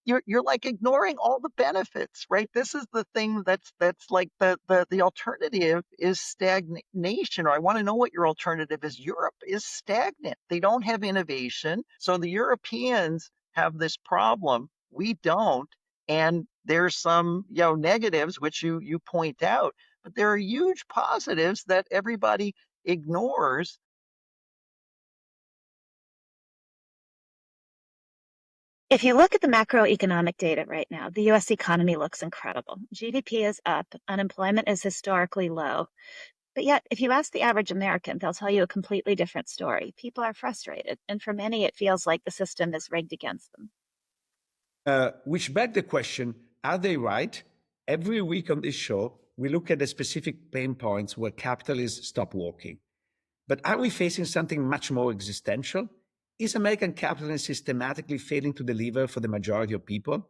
you're like ignoring all the benefits, right? This is the thing that's like the alternative is stagnation, or I want to know what your alternative is. Europe is stagnant. They don't have innovation. So the Europeans have this problem. We don't. And there's some, negatives which you point out, but there are huge positives that everybody ignores. If you look at the macroeconomic data right now, the US economy looks incredible. GDP is up, unemployment is historically low. But yet, if you ask the average American, they'll tell you a completely different story. People are frustrated, and for many, it feels like the system is rigged against them. Which begs the question, are they right? Every week on this show, we look at the specific pain points where capitalists stop working. But are we facing something much more existential? Is American capitalism systematically failing to deliver for the majority of people?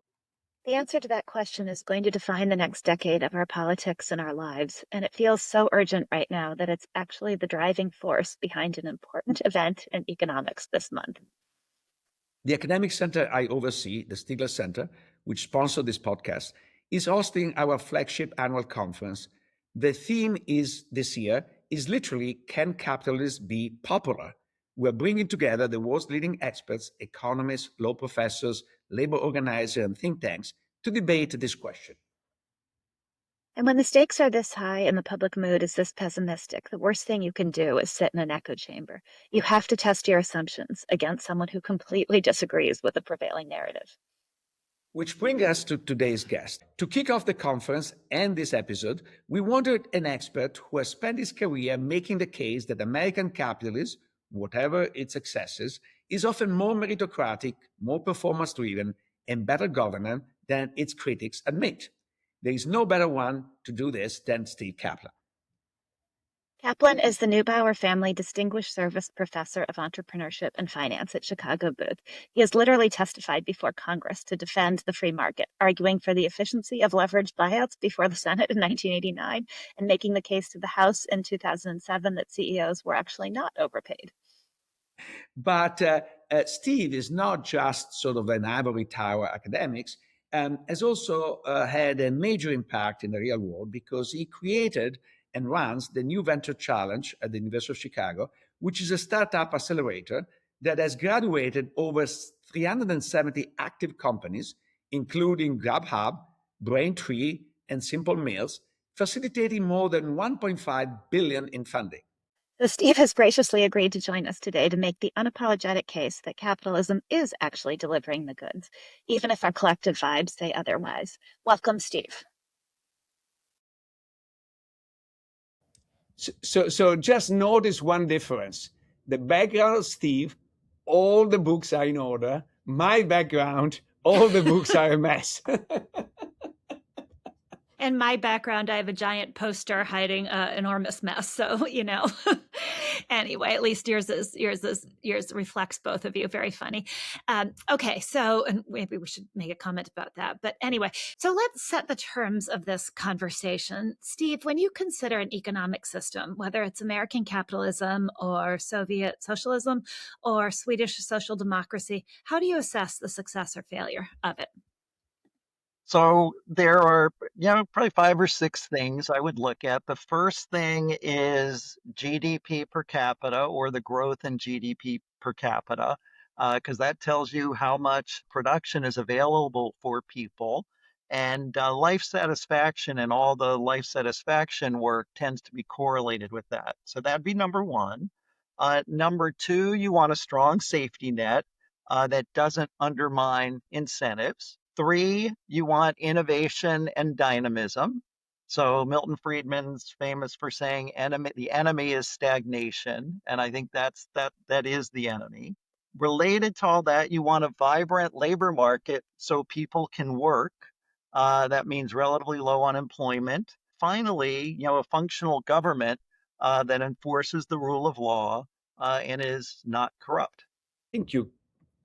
The answer to that question is going to define the next decade of our politics and our lives, and it feels so urgent right now that it's actually the driving force behind an important event in economics this month. The academic center I oversee, the Stigler Center, which sponsored this podcast, is hosting our flagship annual conference. The theme is this year is literally, can capitalism be popular? We're bringing together the world's leading experts, economists, law professors, labor organizers, and think tanks to debate this question. And when the stakes are this high and the public mood is this pessimistic, the worst thing you can do is sit in an echo chamber. You have to test your assumptions against someone who completely disagrees with the prevailing narrative. Which brings us to today's guest. To kick off the conference and this episode, we wanted an expert who has spent his career making the case that American capitalism, whatever its excesses, is often more meritocratic, more performance-driven, and better governed than its critics admit. There is no better one to do this than Steve Kaplan. Kaplan is the Neubauer Family Distinguished Service Professor of Entrepreneurship and Finance at Chicago Booth. He has literally testified before Congress to defend the free market, arguing for the efficiency of leveraged buyouts before the Senate in 1989, and making the case to the House in 2007 that CEOs were actually not overpaid. But Steve is not just sort of an ivory tower academics, has also had a major impact in the real world because he created and runs the New Venture Challenge at the University of Chicago, which is a startup accelerator that has graduated over 370 active companies, including Grubhub, Braintree, and Simple Meals, facilitating more than $1.5 billion in funding. So Steve has graciously agreed to join us today to make the unapologetic case that capitalism is actually delivering the goods, even if our collective vibes say otherwise. Welcome, Steve. So just notice one difference. The background of Steve, all the books are in order. My background, all the books are a mess. In my background, I have a giant poster hiding an enormous mess. So, anyway, at least yours reflects both of you. Very funny. Okay, so, and maybe we should make a comment about that. But anyway, so let's set the terms of this conversation. Steve, when you consider an economic system, whether it's American capitalism or Soviet socialism or Swedish social democracy, how do you assess the success or failure of it? So there are, probably 5 or 6 things I would look at. The first thing is GDP per capita, or the growth in GDP per capita, because that tells you how much production is available for people. And life satisfaction and all the life satisfaction work tends to be correlated with that. So that'd be number one. Number two, you want a strong safety net that doesn't undermine incentives. 3, you want innovation and dynamism. So Milton Friedman's famous for saying the enemy is stagnation, and I think that is the enemy. Related to all that, you want a vibrant labor market so people can work. That means relatively low unemployment. Finally, a functional government that enforces the rule of law and is not corrupt. I think you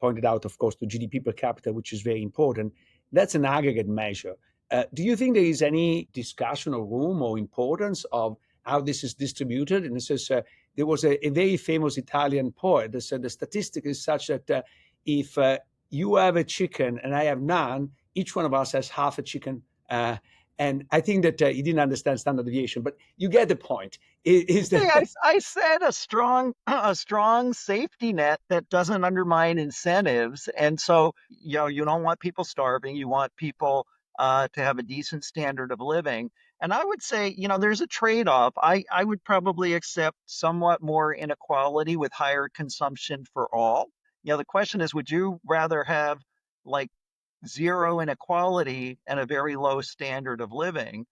pointed out, of course, the GDP per capita, which is very important. That's an aggregate measure. Do you think there is any discussion or room or importance of how this is distributed? And this is, there was a very famous Italian poet that said the statistic is such that if you have a chicken and I have none, each one of us has half a chicken. And I think that he didn't understand standard deviation, but you get the point. Is Hey, I, that I said a strong a strong safety net that doesn't undermine incentives. And so, you don't want people starving. You want people to have a decent standard of living. And I would say, there's a trade-off. I would probably accept somewhat more inequality with higher consumption for all. The question is, would you rather have like zero inequality and a very low standard of living?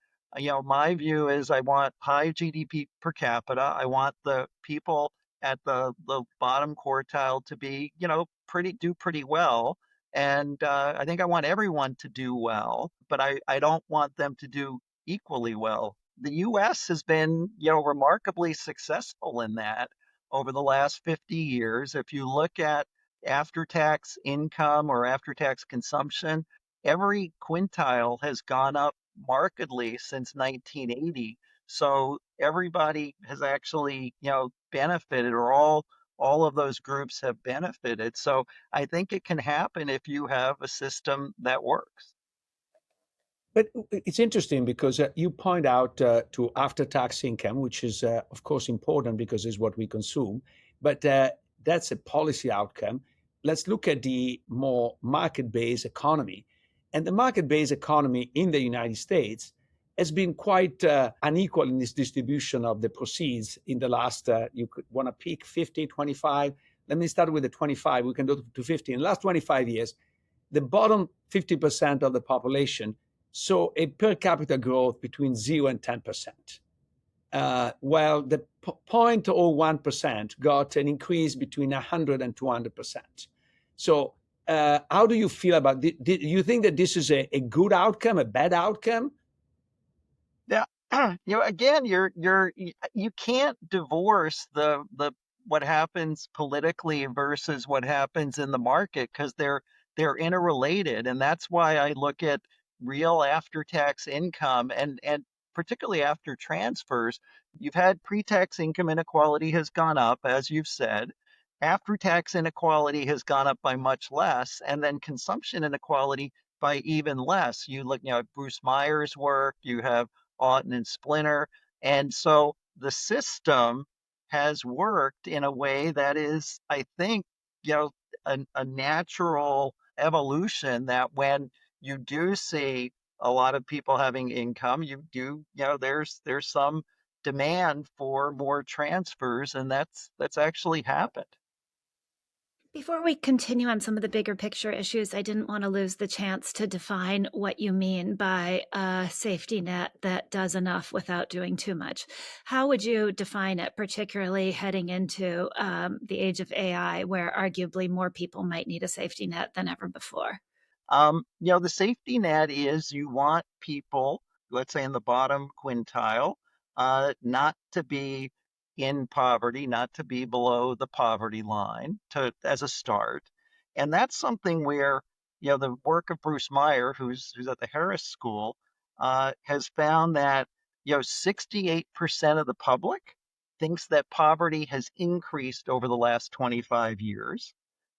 My view is I want high GDP per capita. I want the people at the bottom quartile to be, do pretty well. And I think I want everyone to do well, but I don't want them to do equally well. The US has been, remarkably successful in that over the last 50 years. If you look at after tax income or after tax consumption, every quintile has gone up markedly since 1980. So everybody has actually, benefited, or all of those groups have benefited. So I think it can happen if you have a system that works. But it's interesting because you point out to after-tax income, which is, of course, important because it's what we consume. But that's a policy outcome. Let's look at the more market-based economy. And the market-based economy in the United States has been quite unequal in this distribution of the proceeds in the last, you could want to pick 50, 25. Let me start with the 25. We can go to 50. In the last 25 years, the bottom 50% of the population saw a per capita growth between 0 and 10%, while the 0.01% got an increase between 100 and 200%. So how do you feel about this? Do you think that this is a good outcome, a bad outcome? Yeah, again, you can't divorce the what happens politically versus what happens in the market, because they're interrelated, and that's why I look at real after-tax income and particularly after transfers. You've had pre-tax income inequality has gone up, as you've said. After-tax inequality has gone up by much less, and then consumption inequality by even less. You look, at Bruce Meyer's work. You have Auten and Splinter. And so the system has worked in a way that is, I think, you know, a natural evolution, that when you do see a lot of people having income, there's some demand for more transfers, and that's actually happened. Before we continue on some of the bigger picture issues, I didn't want to lose the chance to define what you mean by a safety net that does enough without doing too much. How would you define it, particularly heading into the age of AI, where arguably more people might need a safety net than ever before? The safety net is you want people, let's say in the bottom quintile, not to be in poverty, not to be below the poverty line as a start. And that's something where, the work of Bruce Meyer, who's at the Harris School, has found that, 68% of the public thinks that poverty has increased over the last 25 years,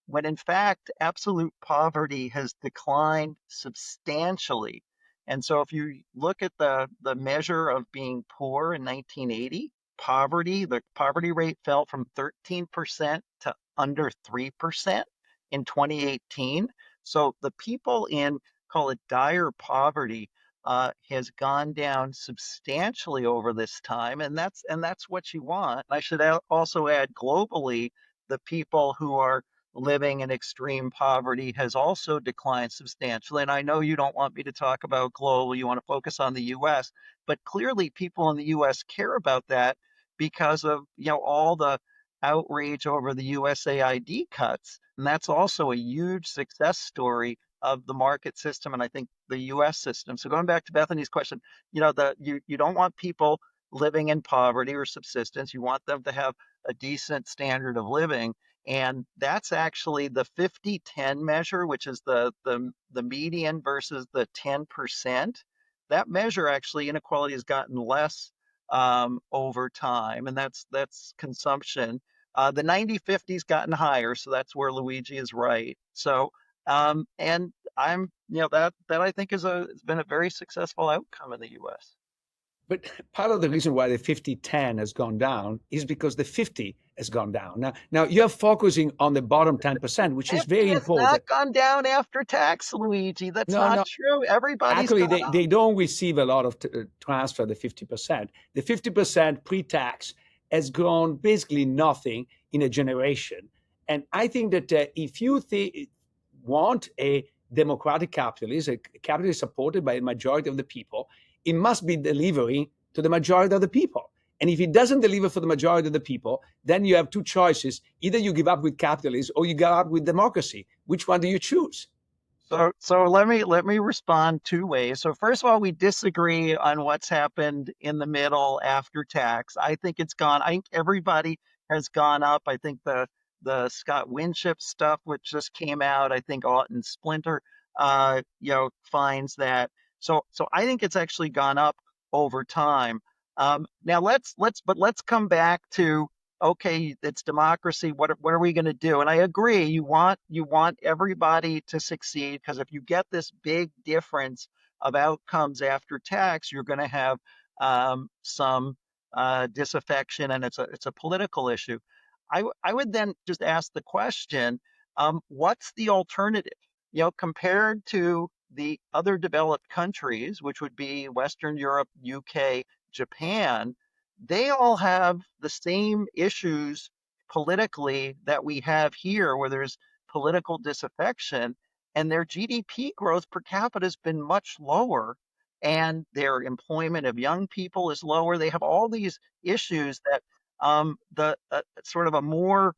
when in fact absolute poverty has declined substantially. And so if you look at the measure of being poor in 1980, the poverty rate fell from 13% to under 3% in 2018. So the people in, call it, dire poverty has gone down substantially over this time, and that's what you want. I should also add, globally, the people who are living in extreme poverty has also declined substantially. And I know you don't want me to talk about global, you want to focus on the US, but clearly people in the US care about that because of, all the outrage over the USAID cuts. And that's also a huge success story of the market system, and I think the US system. So going back to Bethany's question, you don't want people living in poverty or subsistence. You want them to have a decent standard of living. And that's actually the 50-10 measure, which is the median versus the 10%. That measure, actually, inequality has gotten less over time, and that's consumption. The 90-50's gotten higher, so that's where Luigi is right. So And that I think has been a very successful outcome in the U.S. But part of the reason why the 50-10 has gone down is because the 50 has gone down. Now you're focusing on the bottom 10%, which is 50 very has not important. gone down after tax, Luigi. That's No, not no. true. Everybody's Actually, gone they up. don't receive a lot of transfer, the 50%. The 50% pre-tax has grown basically nothing in a generation. And I think that if you want a democratic capitalist, a capitalist supported by a majority of the people, it must be delivering to the majority of the people. And if it doesn't deliver for the majority of the people, then you have two choices. Either you give up with capitalism or you give up with democracy. Which one do you choose? So let me respond two ways. So first of all, we disagree on what's happened in the middle after tax. I think it's gone. I think everybody has gone up. I think the Scott Winship stuff, which just came out, I think Alton Splinter, finds that. So I think it's actually gone up over time. Now let's come back to, okay, it's democracy. What are we going to do? And I agree. You want everybody to succeed, because if you get this big difference of outcomes after tax, you're going to have some disaffection, and it's a political issue. I would then just ask the question, what's the alternative? Compared to the other developed countries, which would be Western Europe, UK, Japan, they all have the same issues politically that we have here, where there's political disaffection, and their GDP growth per capita has been much lower, and their employment of young people is lower. They have all these issues that the sort of a more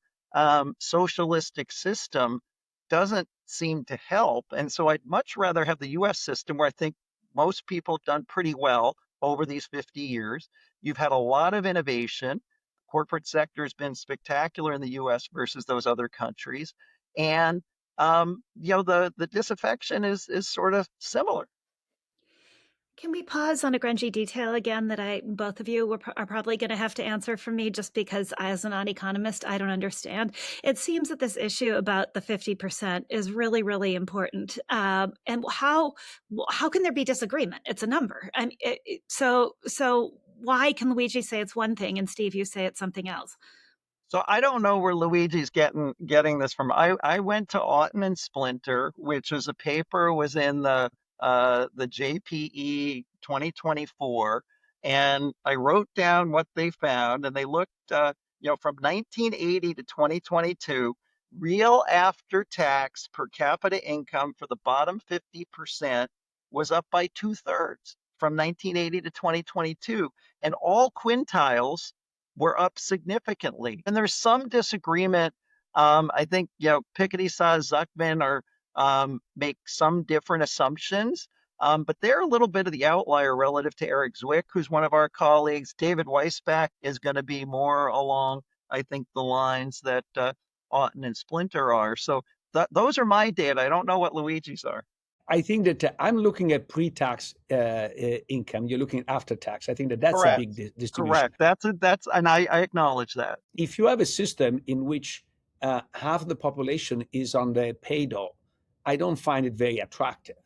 socialistic system doesn't seem to help. And so I'd much rather have the US system, where I think most people have done pretty well over these 50 years. You've had a lot of innovation. Corporate sector has been spectacular in the US versus those other countries. And the disaffection is sort of similar. Can we pause on a grungy detail again that both of you are probably going to have to answer for me, just because as a non-economist, I don't understand. It seems that this issue about the 50% is really, really important. And how can there be disagreement? It's a number. So why can Luigi say it's one thing and Steve, you say it's something else? So I don't know where Luigi's getting this from. I went to Aughton and Splinter, which was a paper, was in the JPE 2024, and I wrote down what they found, and they looked from 1980 to 2022, real after tax per capita income for the bottom 50% was up by 2/3 from 1980 to 2022, and all quintiles were up significantly. And there's some disagreement. I think, Piketty, Saw, Zuckman are make some different assumptions, but they're a little bit of the outlier relative to Eric Zwick, who's one of our colleagues. David Weisbach is going to be more along, I think, the lines that Aughton and Splinter are. So those are my data. I don't know what Luigi's are. I think that I'm looking at pre-tax income. You're looking at after tax. I think that that's a Correct. big distribution. Correct. And I acknowledge that. If you have a system in which half the population is on the payroll, I don't find it very attractive,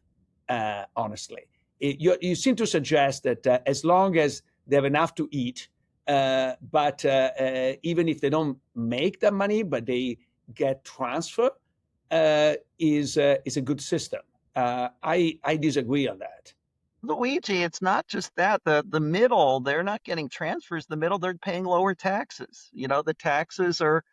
honestly. You seem to suggest that as long as they have enough to eat, but even if they don't make that money, but they get transfer, is a good system. I disagree on that. Luigi, it's not just that. The middle, they're not getting transfers. The middle, they're paying lower taxes. The taxes are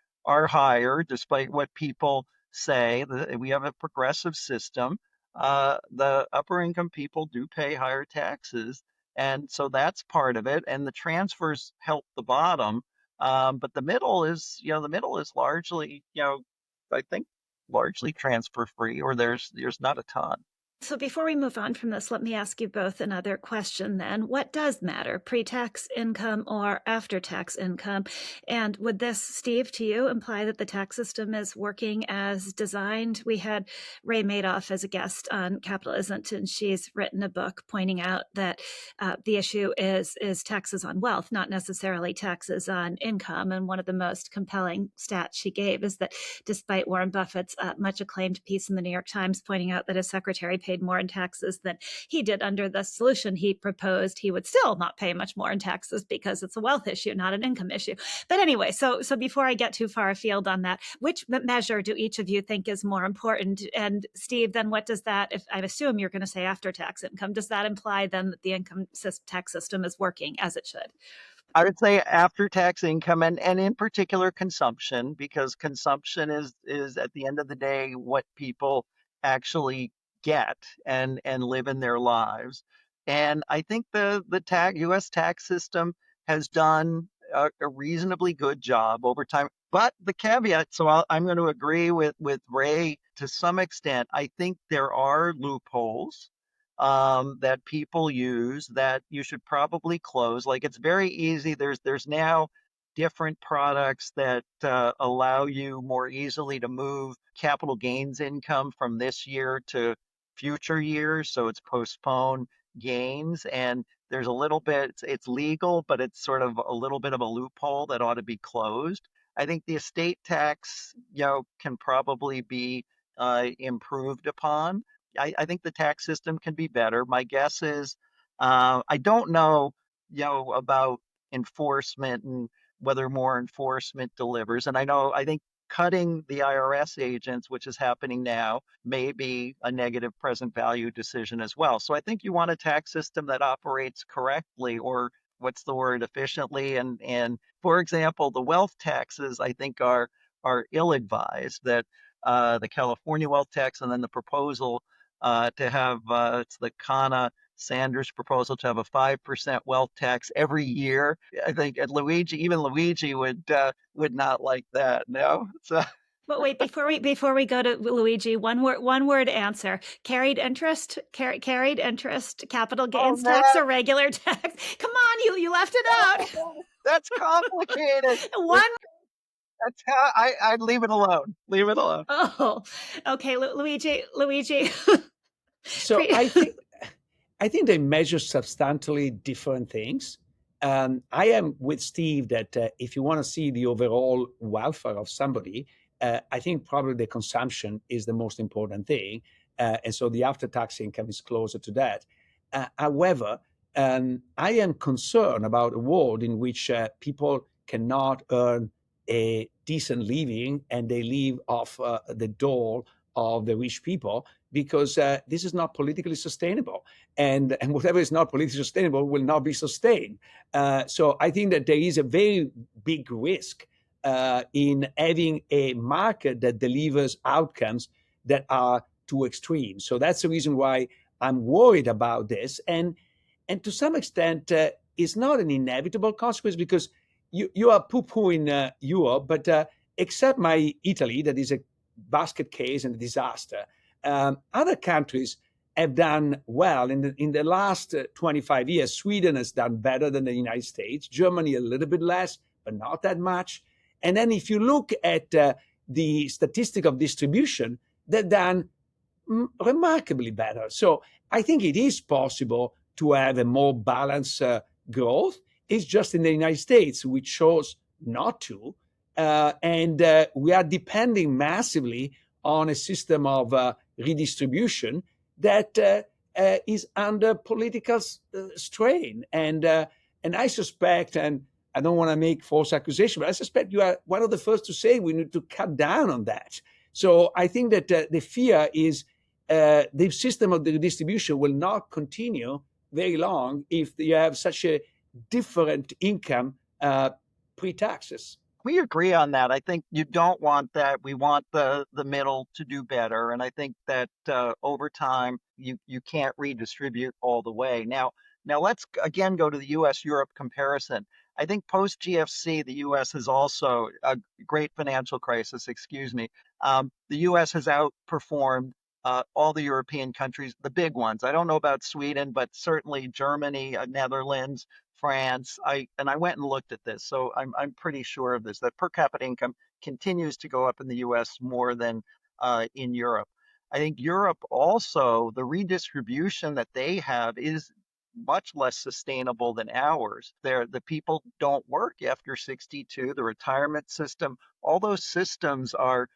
higher, despite what people say. We have a progressive system. The upper income people do pay higher taxes, and so that's part of it. And the transfers help the bottom, but the middle is largely, I think, largely transfer free, or there's not a ton. So before we move on from this, let me ask you both another question then. What does matter, pre-tax income or after-tax income? And would this, Steve, to you, imply that the tax system is working as designed? We had Ray Madoff as a guest on Capitalisn't, and she's written a book pointing out that the issue is taxes on wealth, not necessarily taxes on income. And one of the most compelling stats she gave is that despite Warren Buffett's much acclaimed piece in the New York Times pointing out that his secretary paid more in taxes than he did under the solution he proposed, he would still not pay much more in taxes because it's a wealth issue, not an income issue. But anyway, so before I get too far afield on that, which measure do each of you think is more important? And Steve, then what does that, if I assume you're going to say after tax income, does that imply then that the income tax system is working as it should? I would say after tax income and in particular consumption, because consumption is at the end of the day what people actually get and live in their lives. And I think the US tax system has done a reasonably good job over time. But the caveat, so I'm going to agree with Ray to some extent. I think there are loopholes that people use that you should probably close. Like it's very easy. There's now different products that allow you more easily to move capital gains income from this year to future years. So it's postponed gains, and there's a little bit. It's legal, but it's sort of a little bit of a loophole that ought to be closed. I think the estate tax, can probably be improved upon. I think the tax system can be better. My guess is I don't know, about enforcement and whether more enforcement delivers. And I think cutting the IRS agents, which is happening now, may be a negative present value decision as well. So I think you want a tax system that operates correctly, or what's the word, efficiently. And for example, the wealth taxes I think are ill-advised. That the California wealth tax and then the proposal to have it's the Kana Sanders proposal to have a 5% wealth tax every year. I think even Luigi would not like that. No, so But wait, before we go to Luigi, one word answer: carried interest, carried interest, capital oh gains tax, man, or regular tax? Come on, you left it out. that's complicated. One. That's how I'd leave it alone. Leave it alone. Oh, okay, Luigi. So I think they measure substantially different things. I am with Steve that if you want to see the overall welfare of somebody, I think probably the consumption is the most important thing. And so the after tax income is closer to that. However, I am concerned about a world in which people cannot earn a decent living and they live off the dole of the rich people because this is not politically sustainable. And whatever is not politically sustainable will not be sustained. So I think that there is a very big risk in having a market that delivers outcomes that are too extreme. So that's the reason why I'm worried about this. And to some extent, it's not an inevitable consequence because you are poo-pooing Europe, but except my Italy, that is a basket case and a disaster. Other countries have done well in the last 25 years. Sweden has done better than the United States. Germany a little bit less, but not that much. And then if you look at the statistic of distribution, they've done remarkably better. So I think it is possible to have a more balanced growth. It's just in the United States, we chose not to. And we are depending massively on a system of redistribution that is under political strain. And I suspect, and I don't want to make false accusation, but I suspect you are one of the first to say we need to cut down on that. So I think that the fear is the system of the redistribution will not continue very long if you have such a different income pre-taxes. We agree on that. I think you don't want that. We want the middle to do better, and I think that over time you can't redistribute all the way. Now let's again go to the U.S. Europe comparison. I think post GFC, the U.S. has also a great financial crisis. Excuse me. The U.S. has outperformed all the European countries, the big ones. I don't know about Sweden, but certainly Germany, Netherlands, France. I went and looked at this, so I'm pretty sure of this, that per capita income continues to go up in the U.S. more than in Europe. I think Europe also, the redistribution that they have is much less sustainable than ours. The people don't work after 62, the retirement system, all those systems are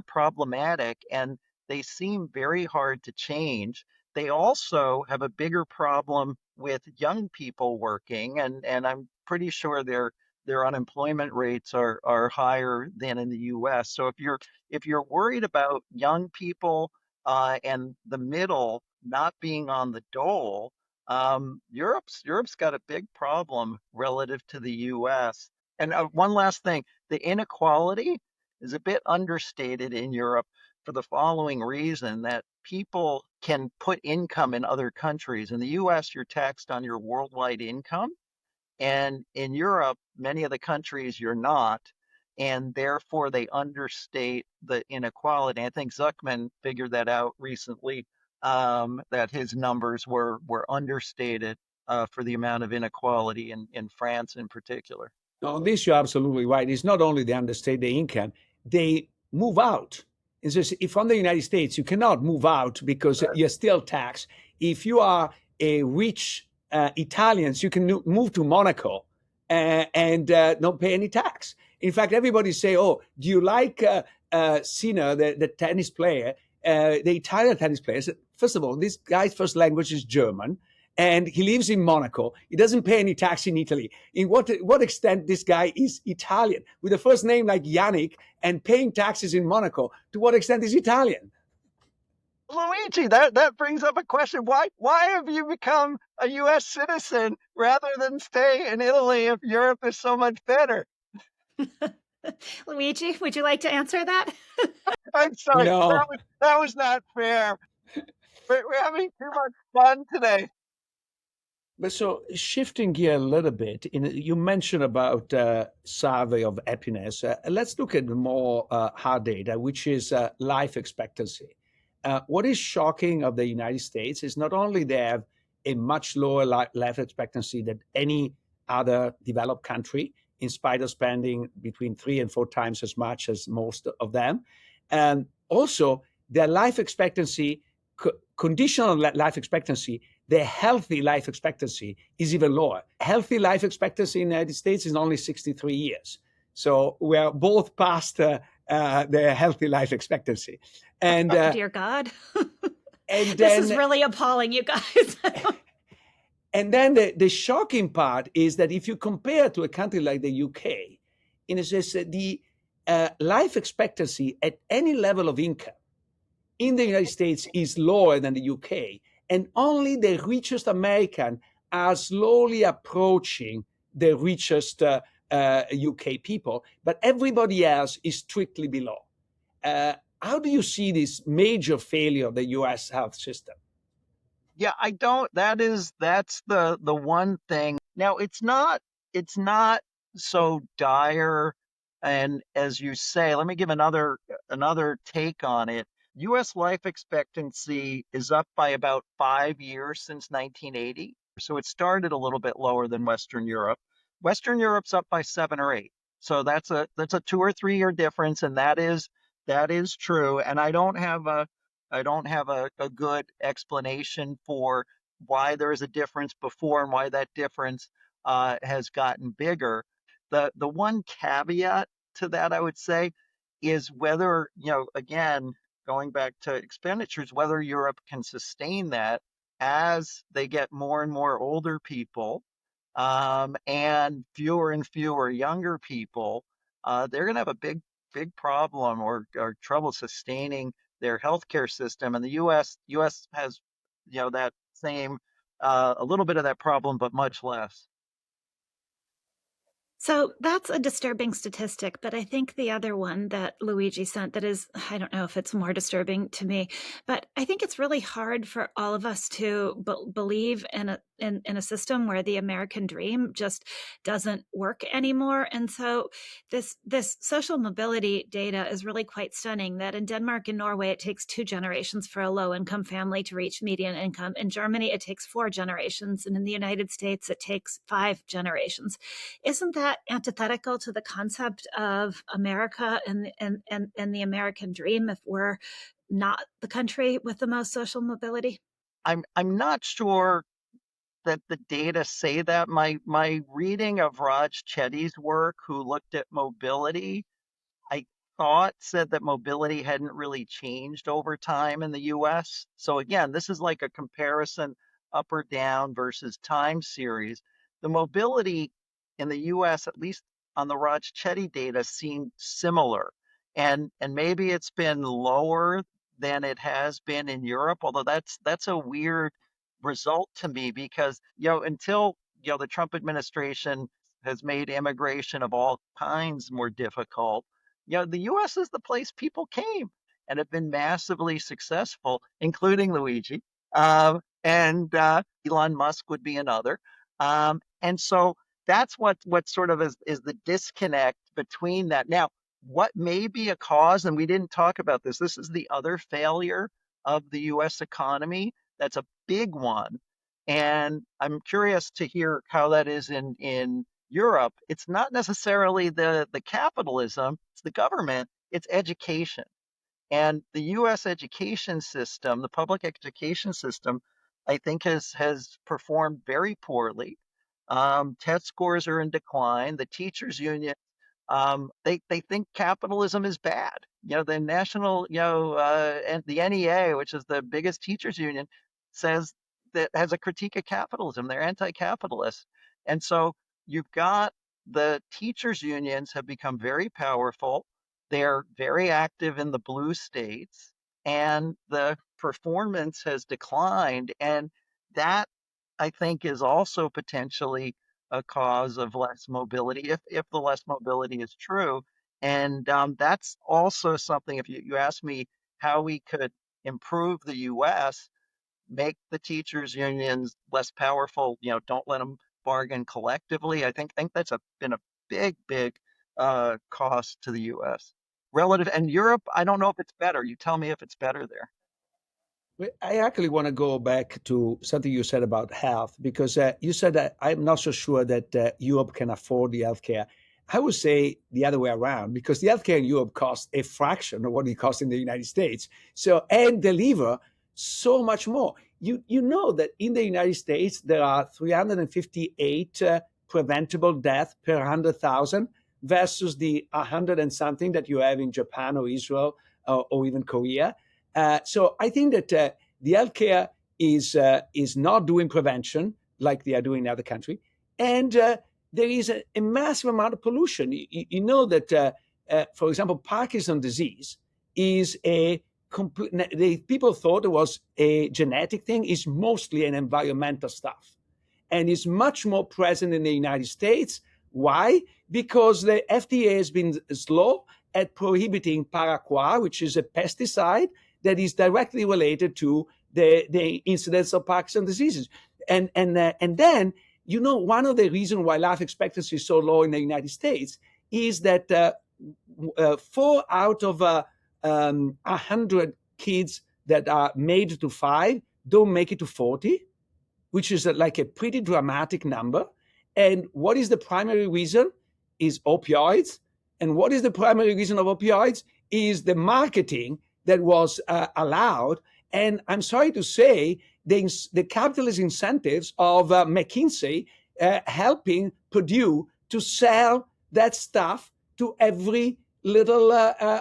problematic, and they seem very hard to change. They also have a bigger problem with young people working, and I'm pretty sure their unemployment rates are higher than in the US. So if you're worried about young people and the middle not being on the dole, Europe's got a big problem relative to the US. And one last thing, the inequality is a bit understated in Europe for the following reason, that people can put income in other countries. In the US, you're taxed on your worldwide income. And in Europe, many of the countries you're not. And therefore, they understate the inequality. I think Zuckman figured that out recently, that his numbers were understated for the amount of inequality in France in particular. No, this you're absolutely right. It's not only they understate the income, they move out. It's just if from the United States, you cannot move out because you're still taxed. If you are a rich Italians, you can move to Monaco and not pay any tax. In fact, everybody say, "Oh, do you like Sinner, the tennis player, the Italian tennis player?" First of all, this guy's first language is German, and he lives in Monaco. He doesn't pay any tax in Italy. In what extent this guy is Italian with a first name like Yannick and paying taxes in Monaco? To what extent is Italian? Luigi, that brings up a question. Why have you become a U.S. citizen rather than stay in Italy if Europe is so much better? Luigi, would you like to answer that? I'm sorry, No, that was not fair. We're having too much fun today. but so shifting gear a little bit, you mentioned about survey of happiness. Let's look at the more hard data, which is life expectancy. What is shocking of the United States is not only they have a much lower life expectancy than any other developed country, in spite of spending between 3 and 4 times as much as most of them, and also their life expectancy, conditional life expectancy, the healthy life expectancy is even lower. Healthy life expectancy in the United States is only 63 years. So we're both past the healthy life expectancy. And Oh, dear God. and This is then really appalling, you guys. and then the shocking part is that if you compare to a country like the UK, in a sense, the life expectancy at any level of income in the United States is lower than the UK, and only the richest American are slowly approaching the richest UK people, but everybody else is strictly below. How do you see this major failure of the US health system? Yeah, I don't. That's the one thing. Now it's not so dire, and as you say, let me give another take on it. U.S. life expectancy is up by about 5 years since 1980. So it started a little bit lower than Western Europe. Western Europe's up by 7 or 8. So that's a 2 or 3 year difference, and that is true. And I don't have a good explanation for why there is a difference before and why that difference has gotten bigger. The one caveat to that I would say is whether, again, going back to expenditures, whether Europe can sustain that as they get more and more older people and fewer younger people. They're going to have a big problem or trouble sustaining their healthcare system. And the U.S. has, that same, a little bit of that problem, but much less. So that's a disturbing statistic, but I think the other one that Luigi sent that is, I don't know if it's more disturbing to me, but I think it's really hard for all of us to believe in a system where the American dream just doesn't work anymore. And so this social mobility data is really quite stunning that in Denmark and Norway, it takes 2 generations for a low income family to reach median income. In Germany, it takes 4 generations. And in the United States, it takes 5 generations. Isn't that antithetical to the concept of America and the American dream if we're not the country with the most social mobility? I'm not sure that the data say that. My reading of Raj Chetty's work, who looked at mobility, I thought said that mobility hadn't really changed over time in the US. So again, this is like a comparison up or down versus time series. The mobility in the US, at least on the Raj Chetty data, seemed similar. And maybe it's been lower than it has been in Europe, although that's a weird result to me because until the Trump administration has made immigration of all kinds more difficult, the US is the place people came and have been massively successful, including Luigi. And Elon Musk would be another. And so that's what sort of is the disconnect between that. Now, what may be a cause, and we didn't talk about this, this is the other failure of the US economy. That's a big one. And I'm curious to hear how that is in Europe. It's not necessarily the capitalism, it's the government, it's education. And the US education system, the public education system, I think has performed very poorly. Test scores are in decline. The teachers union, they think capitalism is bad. The national, and the NEA, which is the biggest teachers union, says that has a critique of capitalism. They're anti-capitalist. And so you've got the teachers unions have become very powerful. They're very active in the blue states, and the performance has declined. And that, I think, is also potentially a cause of less mobility, if the less mobility is true. And that's also something, if you ask me how we could improve the US, make the teachers unions less powerful, don't let them bargain collectively. I think that's been a big cost to the US relative. And Europe, I don't know if it's better. You tell me if it's better there. Well, I actually want to go back to something you said about health because you said that I'm not so sure that Europe can afford the healthcare. I would say the other way around because the healthcare in Europe costs a fraction of what it costs in the United States. So and deliver so much more. You know that in the United States there are 358 preventable deaths per 100,000 versus the 100 and something that you have in Japan or Israel or even Korea. So I think that the healthcare is not doing prevention like they are doing in other countries, and there is a massive amount of pollution. You know that, for example, Parkinson's disease is a complete. The people thought it was a genetic thing. It's mostly an environmental stuff, and is much more present in the United States. Why? Because the FDA has been slow at prohibiting paraquat, which is a pesticide that is directly related to the incidence of Parkinson's diseases. And then, one of the reasons why life expectancy is so low in the United States is that 4 out of 100 kids that are made to 5 don't make it to 40, which is like a pretty dramatic number. And what is the primary reason? Is opioids. And what is the primary reason of opioids? Is the marketing that was allowed. And I'm sorry to say, the capitalist incentives of McKinsey helping Purdue to sell that stuff to every little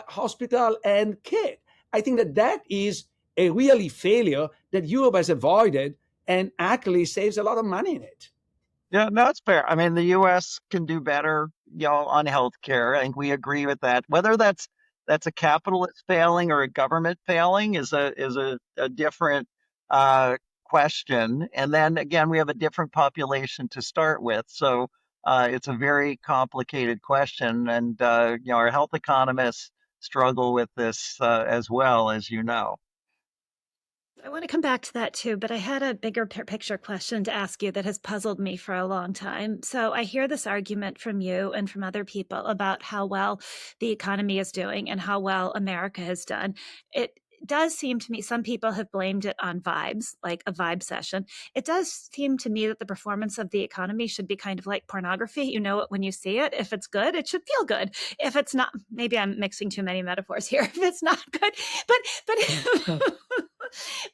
hospital and kid. I think that is a really failure that Europe has avoided and actually saves a lot of money in it. Yeah, no, it's fair. I mean, the US can do better, on healthcare. I think we agree with that. Whether that's a capitalist failing or a government failing is a different question. And then again, we have a different population to start with. So It's a very complicated question, and our health economists struggle with this as well, as you know. I want to come back to that too, but I had a bigger picture question to ask you that has puzzled me for a long time. So I hear this argument from you and from other people about how well the economy is doing and how well America has done. It does seem to me some people have blamed it on vibes, like a vibe session. It does seem to me that the performance of the economy should be kind of like pornography. You know it when you see it. If it's good, it should feel good. If it's not, maybe I'm mixing too many metaphors here. If it's not good, but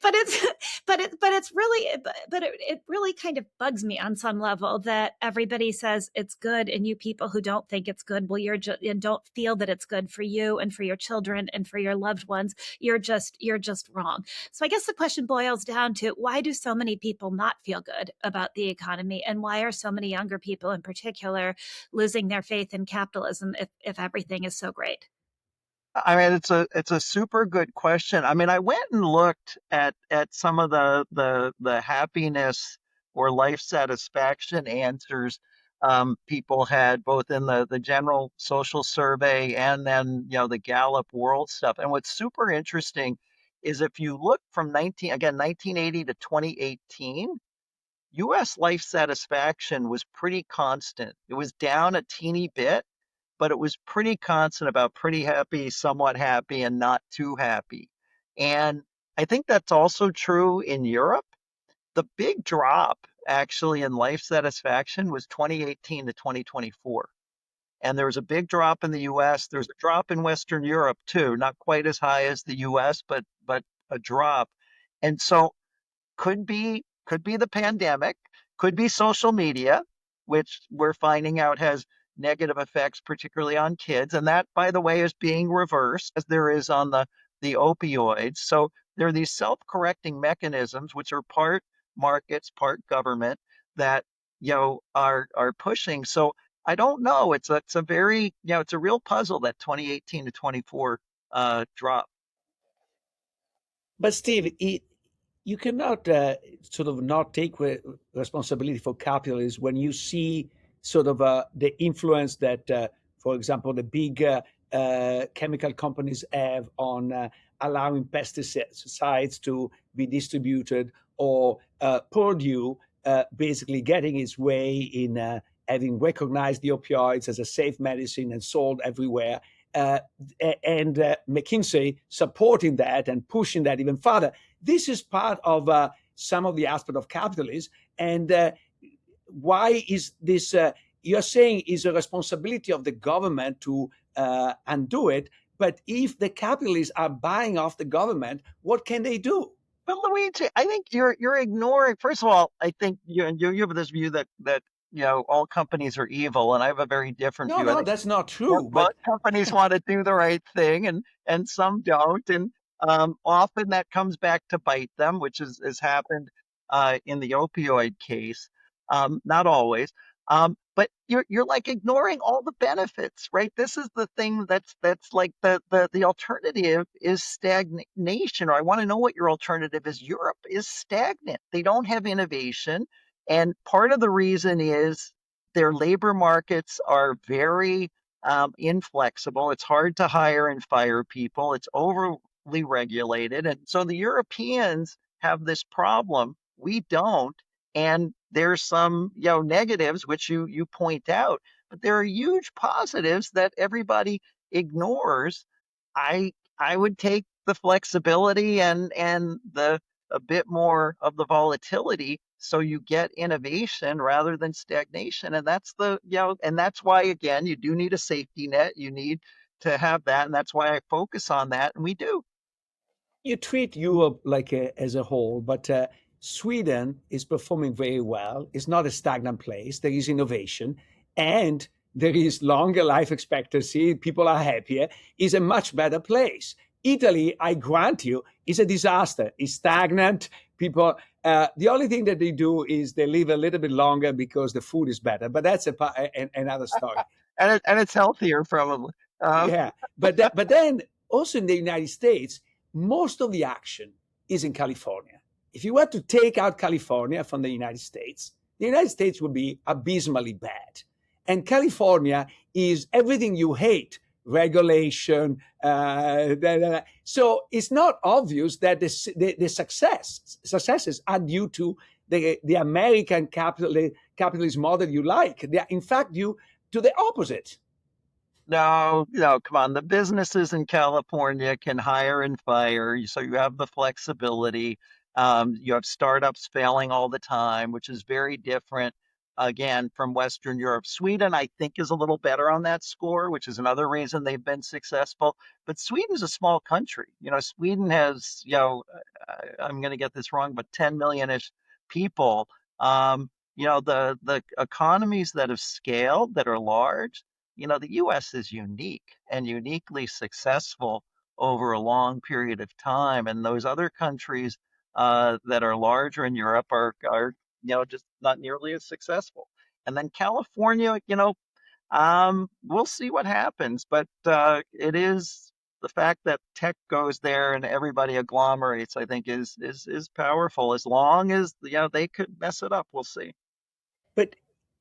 but it's but it's really it really kind of bugs me on some level that everybody says it's good, and you people who don't think it's good, well, and don't feel that it's good for you and for your children and for your loved ones, you're just wrong. So I guess the question boils down to, why do so many people not feel good about the economy, and why are so many younger people in particular losing their faith in capitalism if everything is so great? I mean, it's a super good question. I mean, I went and looked at some of the happiness or life satisfaction answers people had both in the general social survey and then the Gallup World stuff. And what's super interesting is if you look from 1980 to 2018, U.S. life satisfaction was pretty constant. It was down a teeny bit, but it was pretty constant about pretty happy, somewhat happy, and not too happy. And I think that's also true in Europe. The big drop actually in life satisfaction was 2018 to 2024. And there was a big drop in the US. There's a drop in Western Europe too, not quite as high as the US, but a drop. And so could be the pandemic, could be social media, which we're finding out has negative effects, particularly on kids. And that, by the way, is being reversed as there is on the opioids. So there are these self-correcting mechanisms, which are part markets, part government, that are pushing. So I don't know. It's a very it's a real puzzle, that 2018 to 24 drop. But Steve, you cannot sort of not take responsibility for capitalism when you see sort of the influence that, for example, the big chemical companies have on allowing pesticides to be distributed, or Purdue basically getting its way in having recognized the opioids as a safe medicine and sold everywhere. Uh, and McKinsey supporting that and pushing that even further. This is part of some of the aspect of capitalism. And why is this? You're saying is a responsibility of the government to undo it. But if the capitalists are buying off the government, what can they do? But Luigi, I think you're ignoring. First of all, I think you have this view that all companies are evil, and I have a very different No, view. I no, think that's not that true. most But companies want to do the right thing, and some don't, and often that comes back to bite them, which has happened in the opioid case. Not always. But you're like ignoring all the benefits, right? This is the thing that's like the alternative is stagnation. Or I want to know what your alternative is. Europe is stagnant. They don't have innovation, and part of the reason is their labor markets are very inflexible. It's hard to hire and fire people. It's overly regulated, and so the Europeans have this problem. We don't, and there's some negatives which you point out, but there are huge positives that everybody ignores. I would take the flexibility and the a bit more of the volatility so you get innovation rather than stagnation. And that's and that's why, again, you do need a safety net. You need to have that, and that's why I focus on that, and we do. you treat Europe like as a whole, but Sweden is performing very well. It's not a stagnant place. There is innovation, and there is longer life expectancy. People are happier. It's a much better place. Italy, I grant you, is a disaster. It's stagnant. People. The only thing that they do is they live a little bit longer because the food is better. But that's another story. And it's healthier, probably. Yeah, but then also in the United States, most of the action is in California. If you were to take out California from the United States would be abysmally bad. And California is everything you hate: regulation. So it's not obvious that the successes are due to the American capitalist model you like. They are, in fact, due to the opposite. No, no, come on. The businesses in California can hire and fire, so you have the flexibility. You have startups failing all the time, which is very different, again, from Western Europe. Sweden, I think, is a little better on that score, which is another reason they've been successful. But Sweden's a small country. Sweden has, I'm going to get this wrong, but 10 million-ish people. The economies that have scaled, that are large, the US is unique and uniquely successful over a long period of time. And those other countries that are larger in Europe are just not nearly as successful. And then California, we'll see what happens. But it is the fact that tech goes there and everybody agglomerates, I think, is powerful. As long as they could mess it up, we'll see. But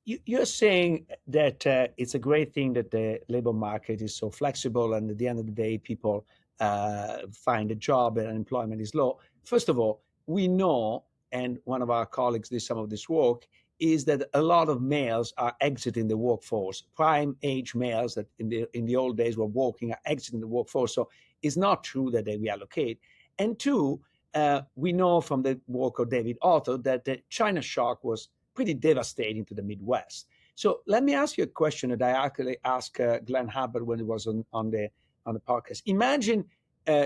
you're saying that it's a great thing that the labor market is so flexible, and at the end of the day, people find a job and unemployment is low. First of all, we know, and one of our colleagues did some of this work, is that a lot of males are exiting the workforce. Prime age males that in the old days were working are exiting the workforce. So it's not true that they reallocate. And two, we know from the work of David Otto that the China shock was pretty devastating to the Midwest. So let me ask you a question that I actually asked Glenn Hubbard when he was on the podcast. Imagine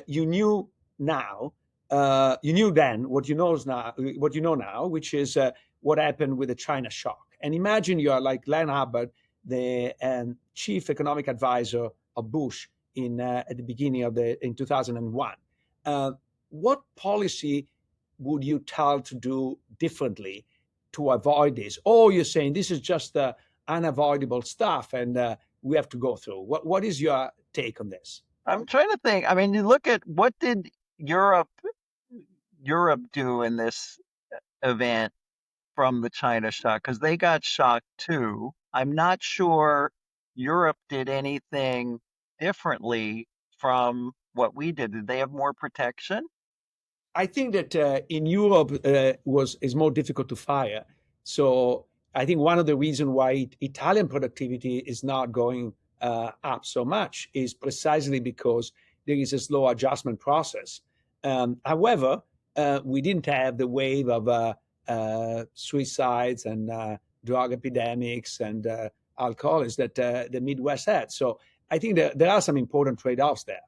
you knew then what you know now, which is what happened with the China shock. And imagine you are like Glenn Hubbard, the chief economic advisor of Bush at the beginning of in 2001. What policy would you tell to do differently to avoid this? Or you're saying this is just unavoidable stuff and we have to go through. What is your take on this? I'm trying to think. I mean, you look at what did Europe do in this event from the China shock, because they got shocked too. I'm not sure Europe did anything differently from what we did. Did they have more protection? I think that in Europe is more difficult to fire. So I think one of the reasons why Italian productivity is not going up so much is precisely because there is a slow adjustment process. However, we didn't have the wave of suicides and drug epidemics and alcoholism that the Midwest had. So I think that there are some important trade-offs there.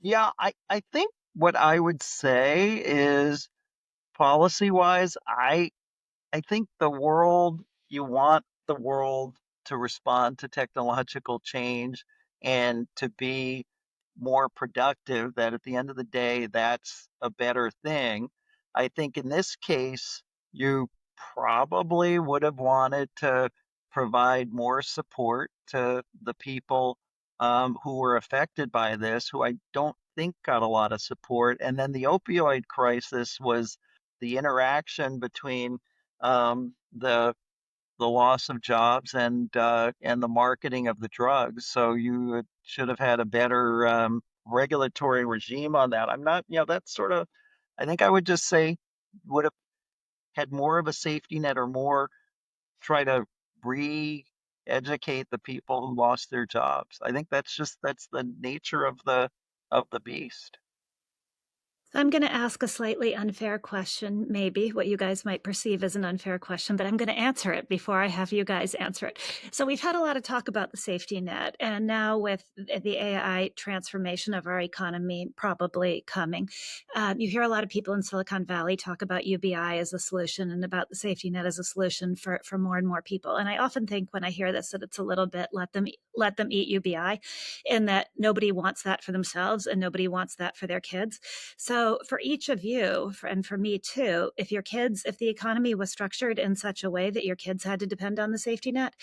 Yeah, I think what I would say is policy wise, I think you want the world to respond to technological change and to be more productive, that at the end of the day, that's a better thing. I think in this case, you probably would have wanted to provide more support to the people who were affected by this, who I don't think got a lot of support. And then the opioid crisis was the interaction between the loss of jobs and the marketing of the drugs. So you should have had a better regulatory regime on that. I'm not, that's sort of, I think I would just say would have had more of a safety net, or more try to re-educate the people who lost their jobs. I think that's the nature of the beast. I'm going to ask a slightly unfair question, maybe what you guys might perceive as an unfair question, but I'm going to answer it before I have you guys answer it. So we've had a lot of talk about the safety net, and now with the AI transformation of our economy probably coming, you hear a lot of people in Silicon Valley talk about UBI as a solution and about the safety net as a solution for more and more people. And I often think when I hear this that it's a little bit let them eat UBI, in that nobody wants that for themselves and nobody wants that for their kids. So So for each of you, and for me too, if the economy was structured in such a way that your kids had to depend on the safety net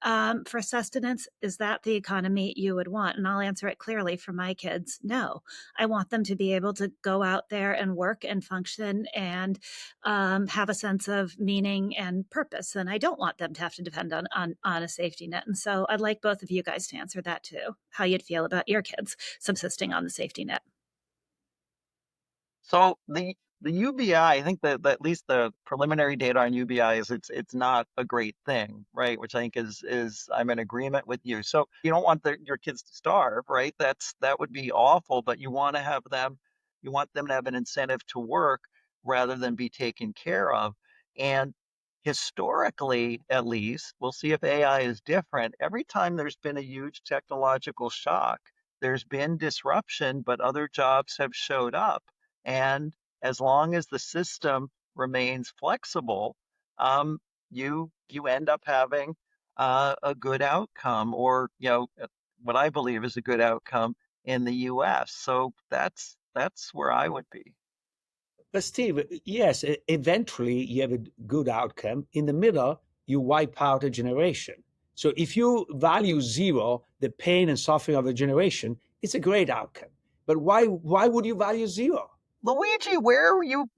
for sustenance, is that the economy you would want? And I'll answer it clearly for my kids. No, I want them to be able to go out there and work and function and have a sense of meaning and purpose. And I don't want them to have to depend on a safety net. And so I'd like both of you guys to answer that too, how you'd feel about your kids subsisting on the safety net. So the UBI, I think that at least the preliminary data on UBI is it's not a great thing, right? Which I think is I'm in agreement with you. So you don't want your kids to starve, right? That would be awful, but you want them to have an incentive to work rather than be taken care of. And historically, at least, we'll see if AI is different. Every time there's been a huge technological shock, there's been disruption, but other jobs have showed up. And as long as the system remains flexible, um, you end up having a good outcome, or what I believe is a good outcome in the U.S. So that's where I would be. But Steve, yes, eventually you have a good outcome. In the middle, you wipe out a generation. So if you value zero, the pain and suffering of a generation, it's a great outcome. But why would you value zero? Luigi, where are you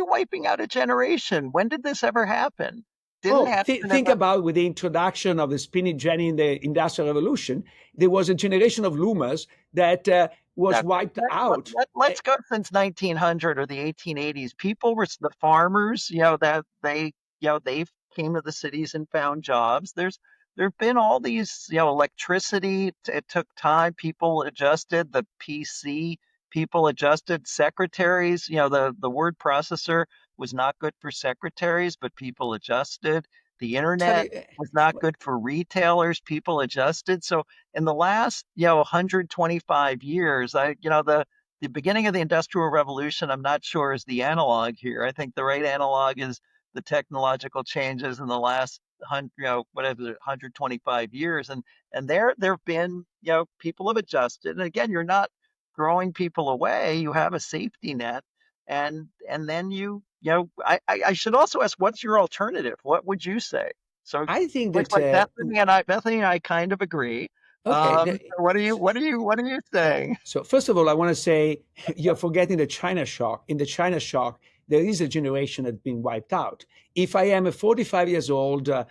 wiping out a generation? When did this ever happen? Didn't Oh, happen think about with the introduction of the spinning jenny in the Industrial Revolution, there was a generation of loomers that was wiped out. Let's go since 1900 or the 1880s. People were the farmers, that they came to the cities and found jobs. There've been all these, electricity. It took time. People adjusted. The PC, people adjusted. Secretaries, the word processor was not good for secretaries, but people adjusted. The Tell internet you, was not good for retailers. People adjusted. So in the last 125 years, the beginning of the Industrial Revolution, I'm not sure is the analog here. I think the right analog is the technological changes in the last 125 years. And there've been, people have adjusted. And again, you're not throwing people away. You have a safety net. And then I should also ask, what's your alternative? What would you say? So it I think looks that like Bethany and I kind of agree. okay. So what are you saying? So first of all, I want to say you're forgetting the China shock. In the China shock, there is a generation that's been wiped out. If I am a 45 years old uh,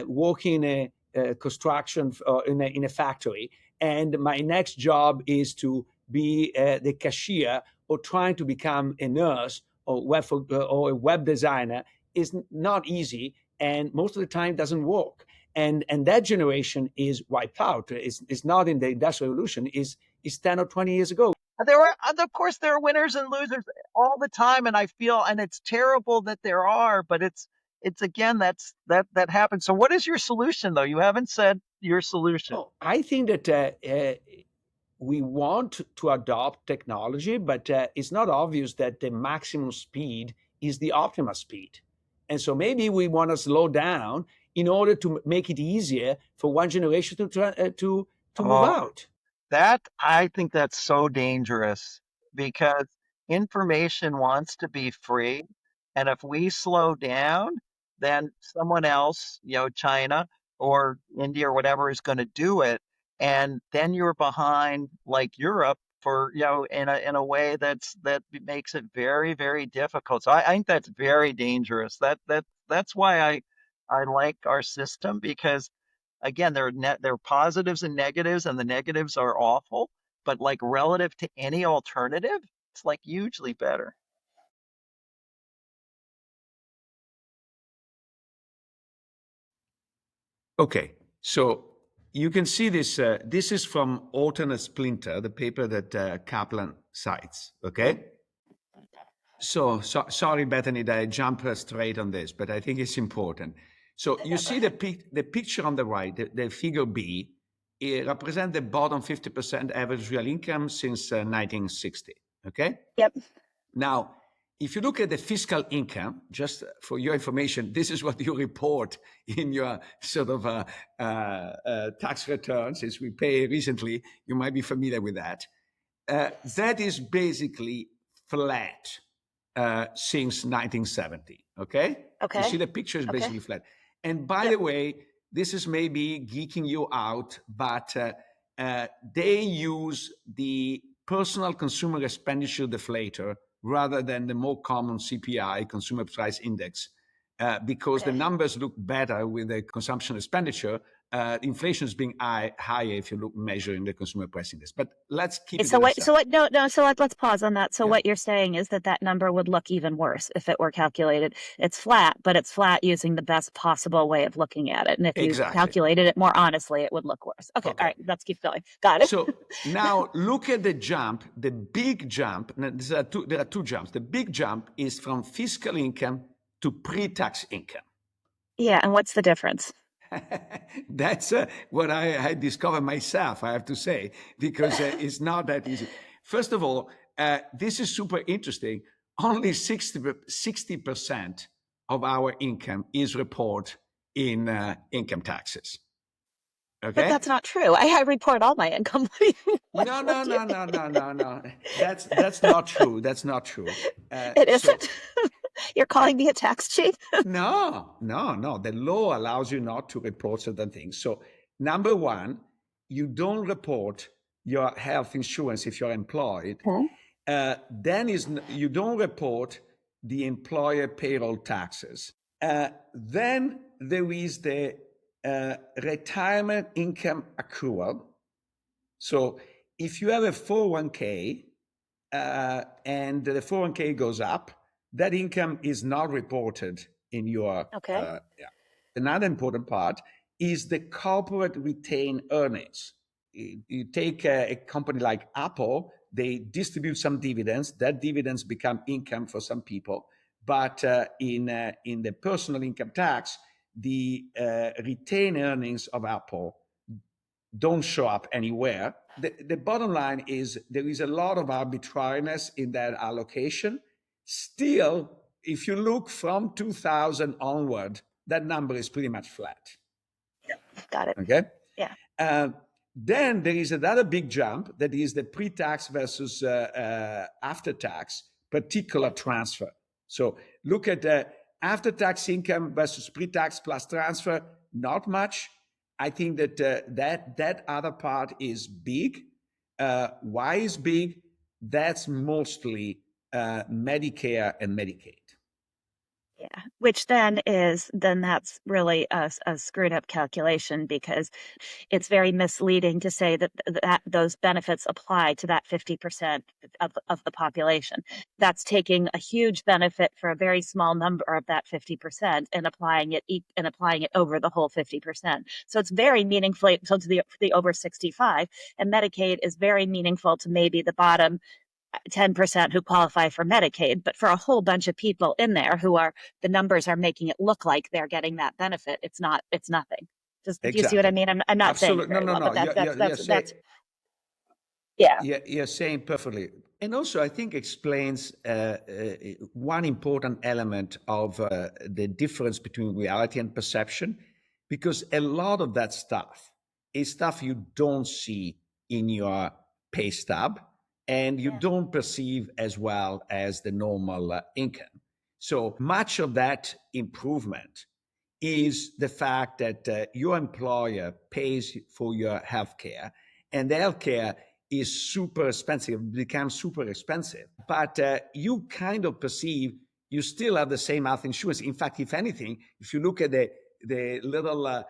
working in a construction or in a factory, and my next job is to be the cashier or trying to become a nurse or a web designer, is not easy, and most of the time doesn't work. And that generation is wiped out. It's not in the Industrial Revolution. Is 10 or 20 years ago. Of course, there are winners and losers all the time, and and it's terrible that there are, but it's again that happens. So, what is your solution, though? You haven't said your solution. Oh, I think that we want to adopt technology, but it's not obvious that the maximum speed is the optimal speed. And so maybe we want to slow down in order to make it easier for one generation to move Oh, out. I think that's so dangerous because information wants to be free. And if we slow down, then someone else, China or India or whatever is going to do it. And then you're behind like Europe for, in a way that makes it very, very difficult. So I think that's very dangerous. That's why I like our system, because again, there are positives and negatives, and the negatives are awful, but like relative to any alternative, it's like hugely better. Okay, so you can see this. This is from Alternate Splinter, the paper that Kaplan cites. Okay. So sorry, Bethany, that I jump straight on this, but I think it's important. So you see the picture on the right, the figure B, it represents the bottom 50% average real income since 1960. Okay. Yep. Now, if you look at the fiscal income, just for your information, this is what you report in your sort of tax returns, as we pay recently. You might be familiar with that. That is basically flat since 1970. Okay? You see Okay. the picture is Okay. basically flat. And by Yep. the way, this is maybe geeking you out, but they use the personal consumer expenditure deflator rather than the more common CPI, consumer price index, because the Okay. numbers look better with the consumption expenditure. Inflation is being higher if you look measuring the consumer price index. But let's keep it So in a what? sec. So what? No, no. So let's pause on that. So Yeah, what you're saying is that number would look even worse if it were calculated. It's flat, but it's flat using the best possible way of looking at it. And if you exactly. calculated it more honestly, it would look worse. Okay. All Okay. right. Let's keep going. Got it. So now look at the jump, the big jump. There are two jumps. The big jump is from fiscal income to pre-tax income. Yeah. And what's the difference? That's what I discovered myself, I have to say, because it's not that easy. First of all, this is super interesting. Only 60% of our income is reported in income taxes. But Okay? that's not true. I report all my income. No, What no, do you no, no, mean? no, no, no. That's not true. That's not true. It So isn't. You're calling me a tax cheat? no, no, no. The law allows you not to report certain things. So number one, you don't report your health insurance if you're employed. Hmm? Then you don't report the employer payroll taxes. Then there is the retirement income accrual. So if you have a 401k and the 401k goes up, that income is not reported in your. Okay. Yeah. Another important part is the corporate retained earnings. You take a company like Apple, they distribute some dividends. That dividends become income for some people, but in the personal income tax, the retained earnings of Apple don't show up anywhere. The bottom line is there is a lot of arbitrariness in that allocation. Still, if you look from 2000 onward, that number is pretty much flat. Got it. Okay. Yeah. Then there is another big jump that is the pre-tax versus after-tax particular transfer. So look at the after-tax income versus pre-tax plus transfer. Not much. I think that that other part is big. Why is big? That's mostly Medicare and Medicaid. Yeah, which then that's really a screwed up calculation because it's very misleading to say that those benefits apply to that 50% of the population. That's taking a huge benefit for a very small number of that 50% and applying it over the whole 50%. So it's very meaningful to the over 65, and Medicaid is very meaningful to maybe the bottom 10% who qualify for Medicaid, but for a whole bunch of people in there the numbers are making it look like they're getting that benefit. It's nothing. Do you see what I Exactly. mean? I'm not saying it Absolutely. No, very no, well, no. but You're yeah. you're saying perfectly. And also, I think explains one important element of the difference between reality and perception, because a lot of that stuff is stuff you don't see in your pay stub and you Yeah. don't perceive as well as the normal income. So much of that improvement is the fact that your employer pays for your healthcare, and the healthcare is super expensive, becomes super expensive. But you kind of perceive you still have the same health insurance. In fact, if anything, if you look at the little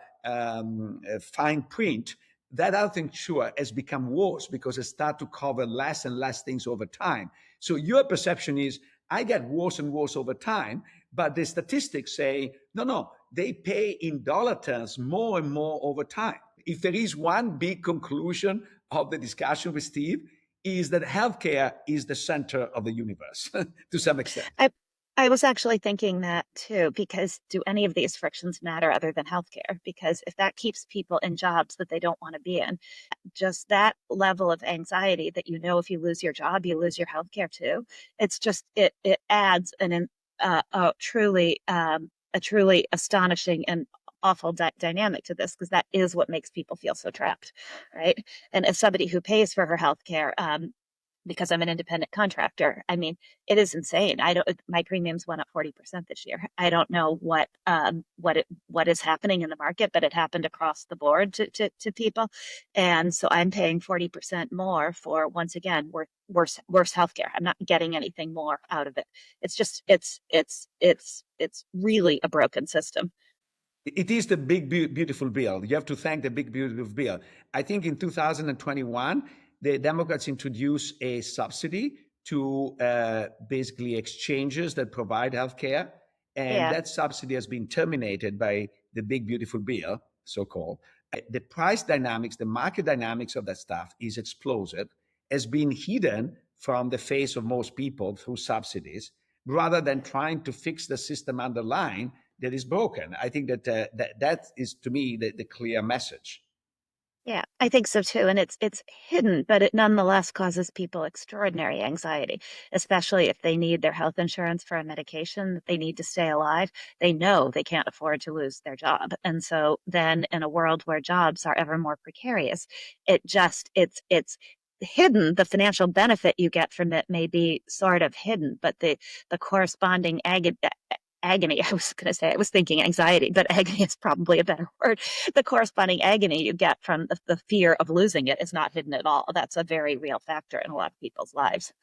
fine print, that health insurance has become worse because it starts to cover less and less things over time. So your perception is, I get worse and worse over time, but the statistics say, no, they pay in dollar terms more and more over time. If there is one big conclusion of the discussion with Steve, is that healthcare is the center of the universe to some extent. I was actually thinking that too, because do any of these frictions matter other than healthcare? Because if that keeps people in jobs that they don't want to be in, just that level of anxiety that if you lose your job, you lose your healthcare too. It's just it adds a truly astonishing and awful dynamic to this, because that is what makes people feel so trapped, right? And as somebody who pays for her healthcare, because I'm an independent contractor. I mean, it is insane. My premiums went up 40% this year. I don't know what is happening in the market, but it happened across the board to people. And so I'm paying 40% more for, once again, worse healthcare. I'm not getting anything more out of it. It's just it's really a broken system. It is the big, beautiful bill. You have to thank the big, beautiful bill. I think in 2021, the Democrats introduced a subsidy to basically exchanges that provide healthcare. And Yeah. that subsidy has been terminated by the big, beautiful bill, so called. The price dynamics, the market dynamics of that stuff is explosive, has been hidden from the face of most people through subsidies, rather than trying to fix the system underlying that is broken. I think that is, to me, the clear message. Yeah, I think so too. And it's hidden, but it nonetheless causes people extraordinary anxiety, especially if they need their health insurance for a medication that they need to stay alive. They know they can't afford to lose their job. And so then in a world where jobs are ever more precarious, it's hidden. The financial benefit you get from it may be sort of hidden, but the corresponding agony. I was going to say, I was thinking anxiety, but agony is probably a better word. The corresponding agony you get from the fear of losing it is not hidden at all. That's a very real factor in a lot of people's lives.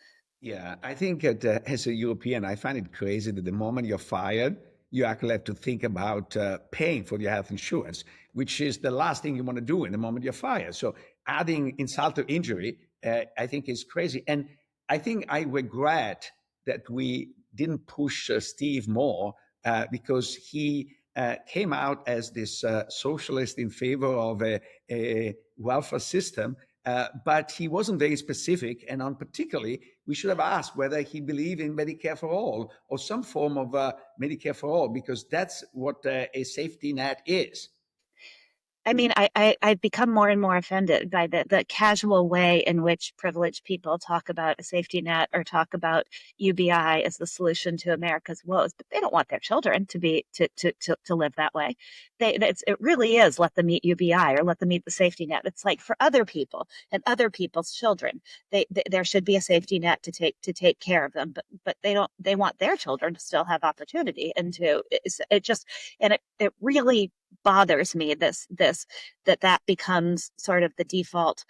Yeah, I think that, as a European, I find it crazy that the moment you're fired, you actually have to think about paying for your health insurance, which is the last thing you want to do in the moment you're fired. So adding insult to injury, I think is crazy. And I think I regret that we didn't push Steve more, because he came out as this socialist in favor of a welfare system, but he wasn't very specific. And on particularly, we should have asked whether he believed in Medicare for all or some form of Medicare for all, because that's what a safety net is. I mean, I've become more and more offended by the casual way in which privileged people talk about a safety net or talk about UBI as the solution to America's woes, but they don't want their children to live that way. It really is let them eat UBI or let them eat the safety net. It's like for other people and other people's children, there should be a safety net to take care of them, but they want their children to still have opportunity and it really bothers me that becomes sort of the default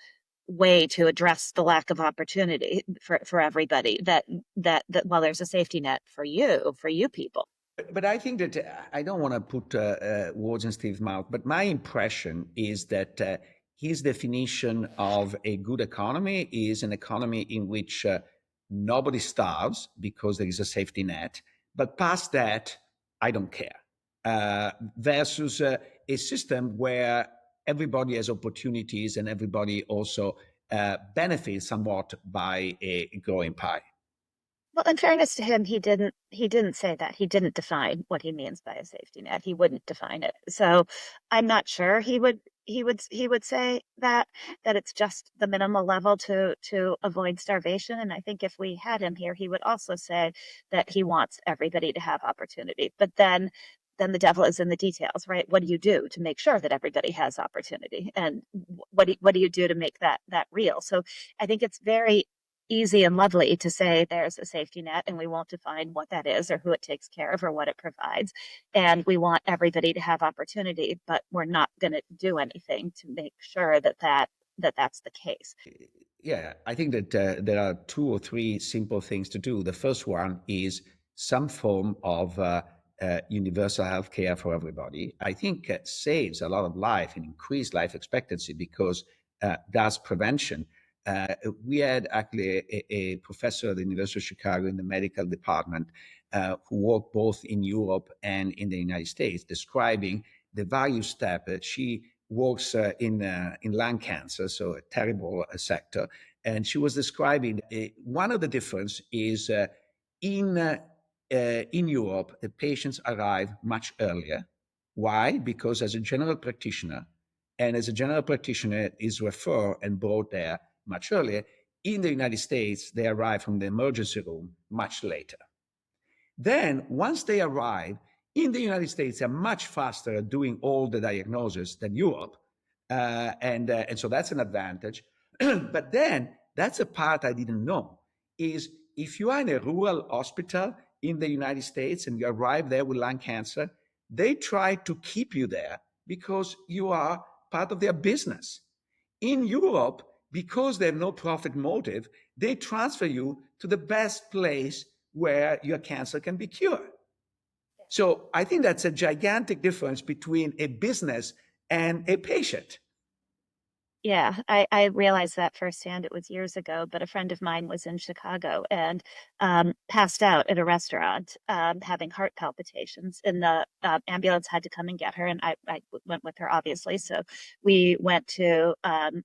way to address the lack of opportunity for everybody, that while there's a safety net for you people. But I think that I don't want to put words in Steve's mouth, but my impression is that his definition of a good economy is an economy in which nobody starves because there is a safety net. But past that, I don't care. Versus a system where everybody has opportunities and everybody also benefits somewhat by a growing pie. Well, in fairness to him, he didn't say that. He didn't define what he means by a safety net. He wouldn't define it. So I'm not sure he would say that it's just the minimal level to avoid starvation. And I think if we had him here, he would also say that he wants everybody to have opportunity. But then the devil is in the details, right? What do you do to make sure that everybody has opportunity? And what do you do to make that real? So I think it's very easy and lovely to say there's a safety net and we won't define what that is or who it takes care of or what it provides. And we want everybody to have opportunity, but we're not going to do anything to make sure that's the case. Yeah, I think that there are two or three simple things to do. The first one is some form of universal health care for everybody. I think saves a lot of life and increased life expectancy because does prevention. We had actually a professor at the University of Chicago in the medical department who worked both in Europe and in the United States, describing the value step that she works in lung cancer, so a terrible sector. And she was describing one of the difference is in Europe, the patients arrive much earlier. Why? Because as a general practitioner, and as a general practitioner is referred and brought there much earlier, in the United States, they arrive from the emergency room much later. Then, once they arrive in the United States, they're much faster at doing all the diagnosis than Europe. And so that's an advantage. But then That's a part I didn't know. Is if you are in a rural hospital in the United States and you arrive there with lung cancer, they try to keep you there because you are part of their business. In Europe, because they have no profit motive, they transfer you to the best place where your cancer can be cured. So I think that's a gigantic difference between a business and a patient. Yeah, I realized that firsthand. It was years ago, but a friend of mine was in Chicago and passed out at a restaurant, having heart palpitations. And the ambulance had to come and get her, and I went with her, obviously. So we went to an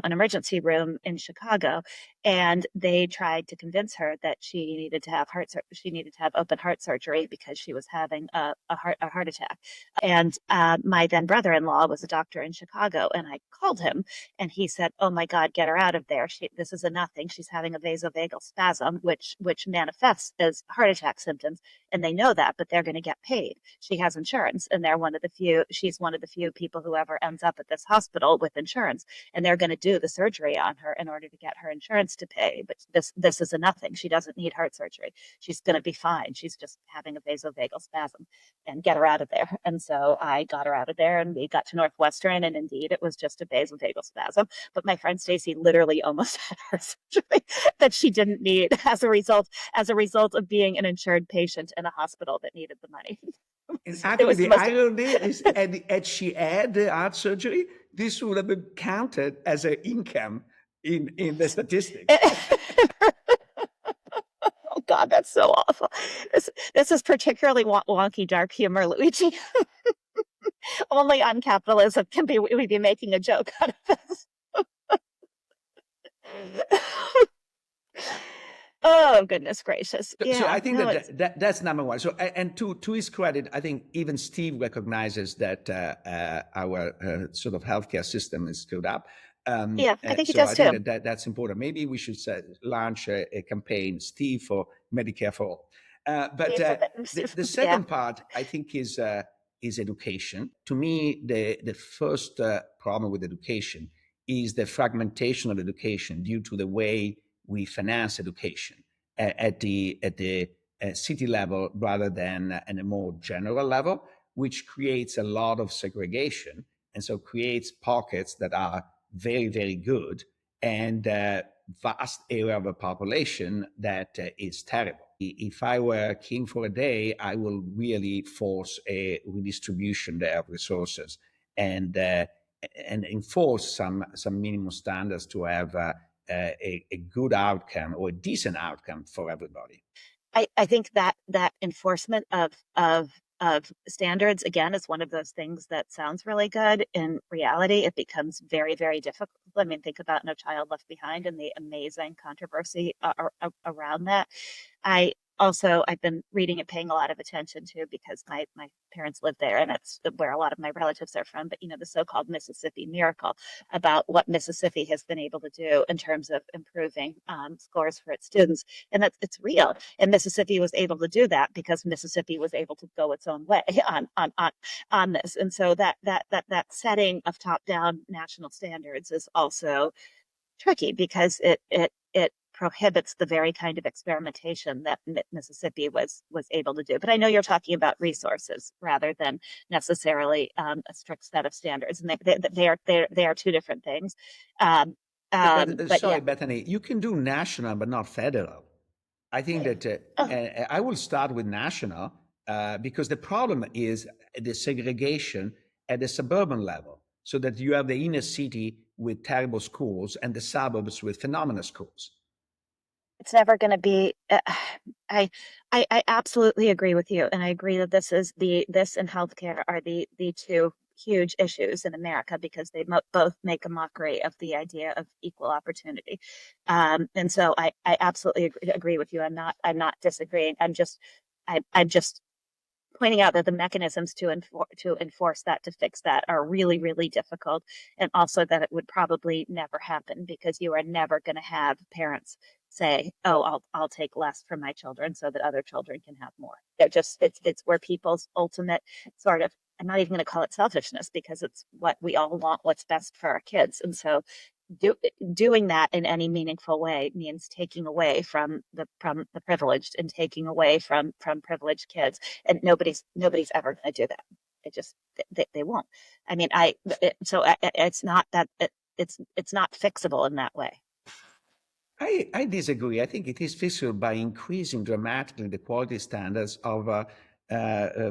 emergency room in Chicago, and they tried to convince her that she needed to have she needed to have open heart surgery because she was having a heart attack. And my then brother-in-law was a doctor in Chicago, and I called him, and he said, "Oh my God, get her out of there. This is a nothing. She's having a vasovagal spasm, which manifests as heart attack symptoms, and they know that, but they're going to get paid. She has insurance, and she's one of the few people who ever ends up at this hospital with insurance, and they're going to do the surgery on her in order to get her insurance to pay. But this is a nothing. She doesn't need heart surgery. She's going to be fine. She's just having a vasovagal spasm, and get her out of there." And so I got her out of there, and we got to Northwestern, and indeed it was just a vasovagal spasm. But my friend Stacy literally almost had her surgery that she didn't need as a result of being an insured patient in a hospital that needed the money. And It actually, was the the most. irony is, had she had the heart surgery, this would have been counted as an income in the statistics. Oh God, that's so awful. This is particularly wonky, dark humor, Luigi. Only on capitalism can we be making a joke out of this. Oh, goodness gracious. So Yeah, I think no, that's number one. So and to his credit, I think even Steve recognizes that our sort of healthcare system is screwed up. yeah, I think he So does I think too. that's important. Maybe we should launch a campaign, Steve for Medicare for all. But the Yeah, second part, I think, is education. To me, the first problem with education is the fragmentation of education due to the way we finance education at the city level rather than at a more general level, which creates a lot of segregation, and so creates pockets that are very, very good and vast area of a population that is terrible. If I were king for a day, I will really force a redistribution there of resources and enforce some minimum standards to have a good outcome or a decent outcome for everybody. I think that enforcement of standards again is one of those things that sounds really good. In reality, it becomes very, very difficult. I mean, think about No Child Left Behind and the amazing controversy around that. I've been reading and paying a lot of attention to because my parents live there, and it's where a lot of my relatives are from. But the so-called Mississippi miracle, about what Mississippi has been able to do in terms of improving scores for its students, and it's real. And Mississippi was able to do that because Mississippi was able to go its own way on this. And so that setting of top-down national standards is also tricky because it prohibits the very kind of experimentation that Mississippi was able to do. But I know you're talking about resources rather than necessarily a strict set of standards, and they are two different things. But Sorry, yeah. Bethany, you can do national but not federal. I think that Oh, I will start with national because the problem is the segregation at the suburban level, so that you have the inner city with terrible schools and the suburbs with phenomenal schools. it's never going to be. I, I absolutely agree with you, and I agree that this and healthcare are the two huge issues in America because they both make a mockery of the idea of equal opportunity. And so I absolutely agree with you. I'm not disagreeing. I'm just pointing out that the mechanisms to enforce that, to fix that, are really, really difficult, and also that it would probably never happen because you are never going to have parents say, "Oh, I'll take less from my children so that other children can have more." They're just it's where people's ultimate sort of, I'm not even going to call it selfishness because it's what we all want, what's best for our kids, and so doing that in any meaningful way means taking away from the privileged and taking away from privileged kids, and nobody's ever going to do that. It just they won't. I mean, it's not that it's not fixable in that way. I disagree. I think it is fixable by increasing dramatically the quality standards of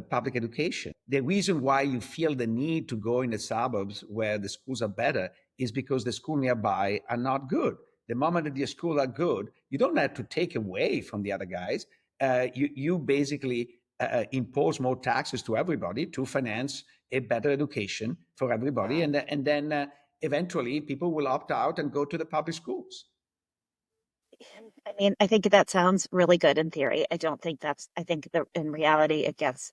public education. The reason why you feel the need to go in the suburbs where the schools are better is because the schools nearby are not good. The moment that your schools are good, you don't have to take away from the other guys. You basically impose more taxes to everybody to finance a better education for everybody, and then eventually people will opt out and go to the public schools. I mean, I think that sounds really good in theory. I don't think that's, I think that in reality, it gets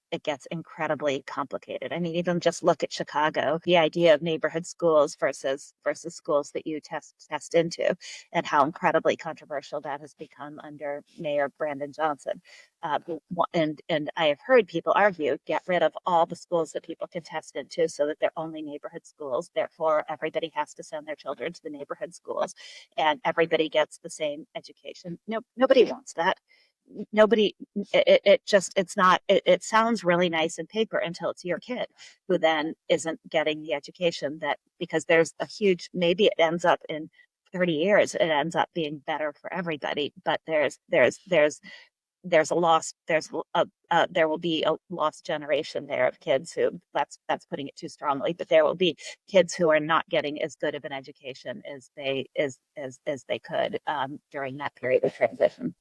incredibly complicated. I mean, even just look at Chicago, the idea of neighborhood schools versus schools that you test into, and how incredibly controversial that has become under Mayor Brandon Johnson. And I have heard people argue, get rid of all the schools that people can test into so that they're only neighborhood schools. Therefore, everybody has to send their children to the neighborhood schools and everybody gets the same education. No, nobody wants that. Nobody, it just, it's not, it sounds really nice in paper until it's your kid who then isn't getting the education that, because there's a huge, maybe it ends up in 30 years, it ends up being better for everybody, but there's a loss, there will be a lost generation there of kids who, that's putting it too strongly, but there will be kids who are not getting as good of an education as they could during that period of transition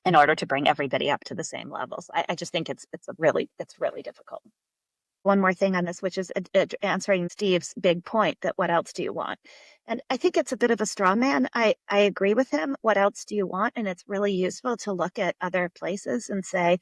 in order to bring everybody up to the same levels. I just think it's really difficult. One more thing on this, which is answering Steve's big point that what else do you want? And I think it's a bit of a straw man. I agree with him. What else do you want? And it's really useful to look at other places and say,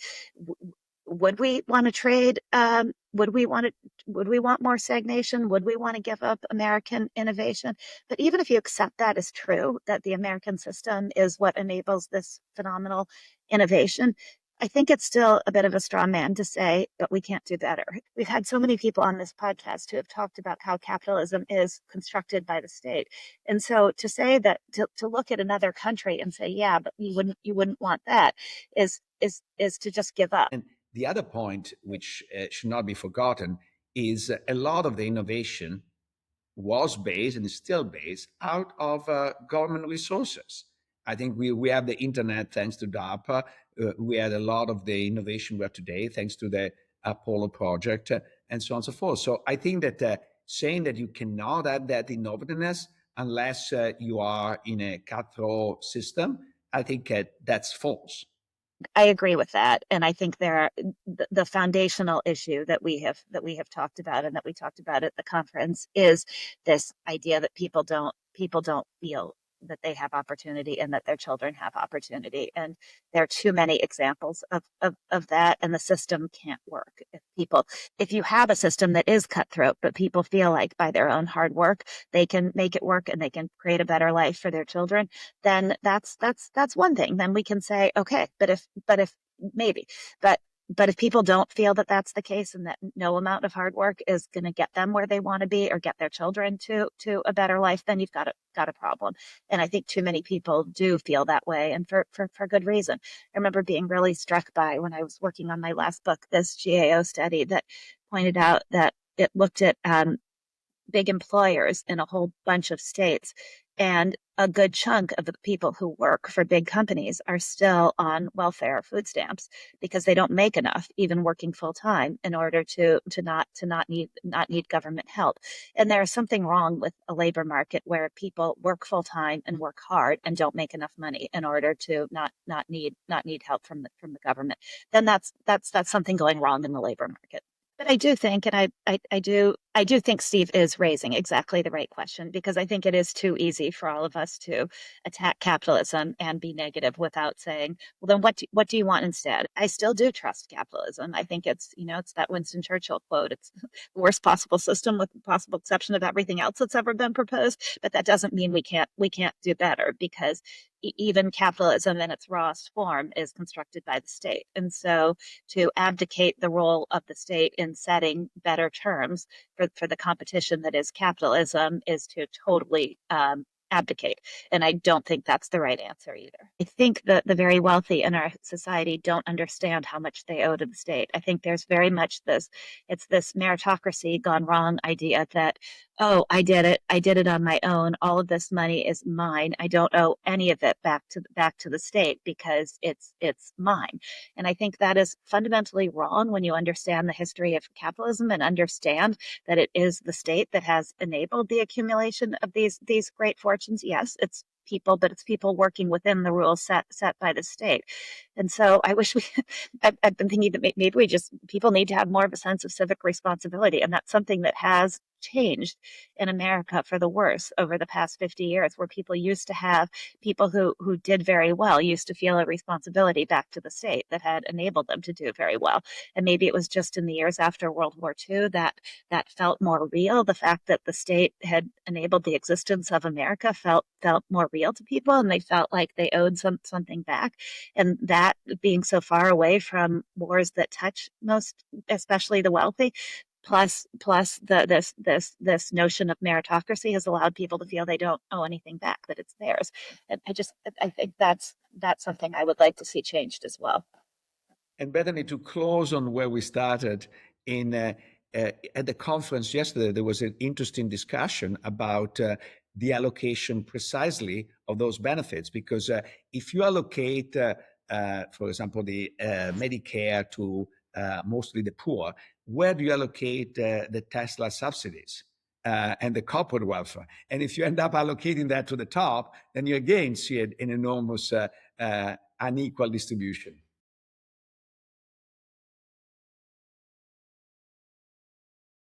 would we want to trade? Would we want more stagnation? Would we want to give up American innovation? But even if you accept that as true, that the American system is what enables this phenomenal innovation, I think it's still a bit of a straw man to say, but we can't do better. We've had so many people on this podcast who have talked about how capitalism is constructed by the state. And so to say that, to look at another country and say, yeah, but you wouldn't want that is to just give up. And the other point, which should not be forgotten, is a lot of the innovation was based and is still based out of government resources. I think we have the internet thanks to DARPA. We had a lot of the innovation we have today thanks to the Apollo project and so on and so forth. So I think that saying that you cannot have that innovativeness unless you are in a cutthroat system, I think that's false. I agree with that, and I think there are the foundational issue that we have talked about and that we talked about at the conference is this idea that people don't feel that they have opportunity and that their children have opportunity, and there are too many examples of that, and the system can't work if you have a system that is cutthroat, but people feel like by their own hard work they can make it work and they can create a better life for their children, then that's one thing. Then we can say, okay, but if maybe, but if people don't feel that that's the case and that no amount of hard work is going to get them where they want to be or get their children to a better life, then you've got a problem. And I think too many people do feel that way, and for good reason. I remember being really struck by, when I was working on my last book, this GAO study that pointed out that it looked at big employers in a whole bunch of states. And a good chunk of the people who work for big companies are still on welfare food stamps because they don't make enough, even working full time, in order to not need government help. And there is something wrong with a labor market where people work full time and work hard and don't make enough money in order to not need help from the government. Then that's something going wrong in the labor market. But I do think, and I do think Steve is raising exactly the right question, because I think it is too easy for all of us to attack capitalism and be negative without saying, well, then what do you want instead? I still do trust capitalism. I think it's that Winston Churchill quote. It's the worst possible system with the possible exception of everything else that's ever been proposed. But that doesn't mean we can't do better, because even capitalism in its rawest form is constructed by the state. And so to abdicate the role of the state in setting better terms for the competition that is capitalism is to totally abdicate. And I don't think that's the right answer either. I think that the very wealthy in our society don't understand how much they owe to the state. I think there's very much it's this meritocracy gone wrong idea that, oh, I did it on my own. All of this money is mine. I don't owe any of it back to the state because it's mine. And I think that is fundamentally wrong when you understand the history of capitalism and understand that it is the state that has enabled the accumulation of these great fortunes. Yes, it's people, but it's people working within the rules set by the state. And so I wish I've been thinking that maybe people need to have more of a sense of civic responsibility. And that's something that has changed in America for the worse over the past 50 years, where people used to have people who did very well used to feel a responsibility back to the state that had enabled them to do very well. And maybe it was just in the years after World War II that felt more real. The fact that the state had enabled the existence of America felt more real to people, and they felt like they owed something back. And that being so far away from wars that touch most, especially the wealthy, plus this notion of meritocracy has allowed people to feel they don't owe anything back, that it's theirs. And I think that's something I would like to see changed as well. And Bethany, to close on where we started, in at the conference yesterday, there was an interesting discussion about the allocation precisely of those benefits. Because if you allocate, for example, the Medicare to mostly the poor, where do you allocate the Tesla subsidies? And the corporate welfare. And if you end up allocating that to the top, then you again see an enormous unequal distribution.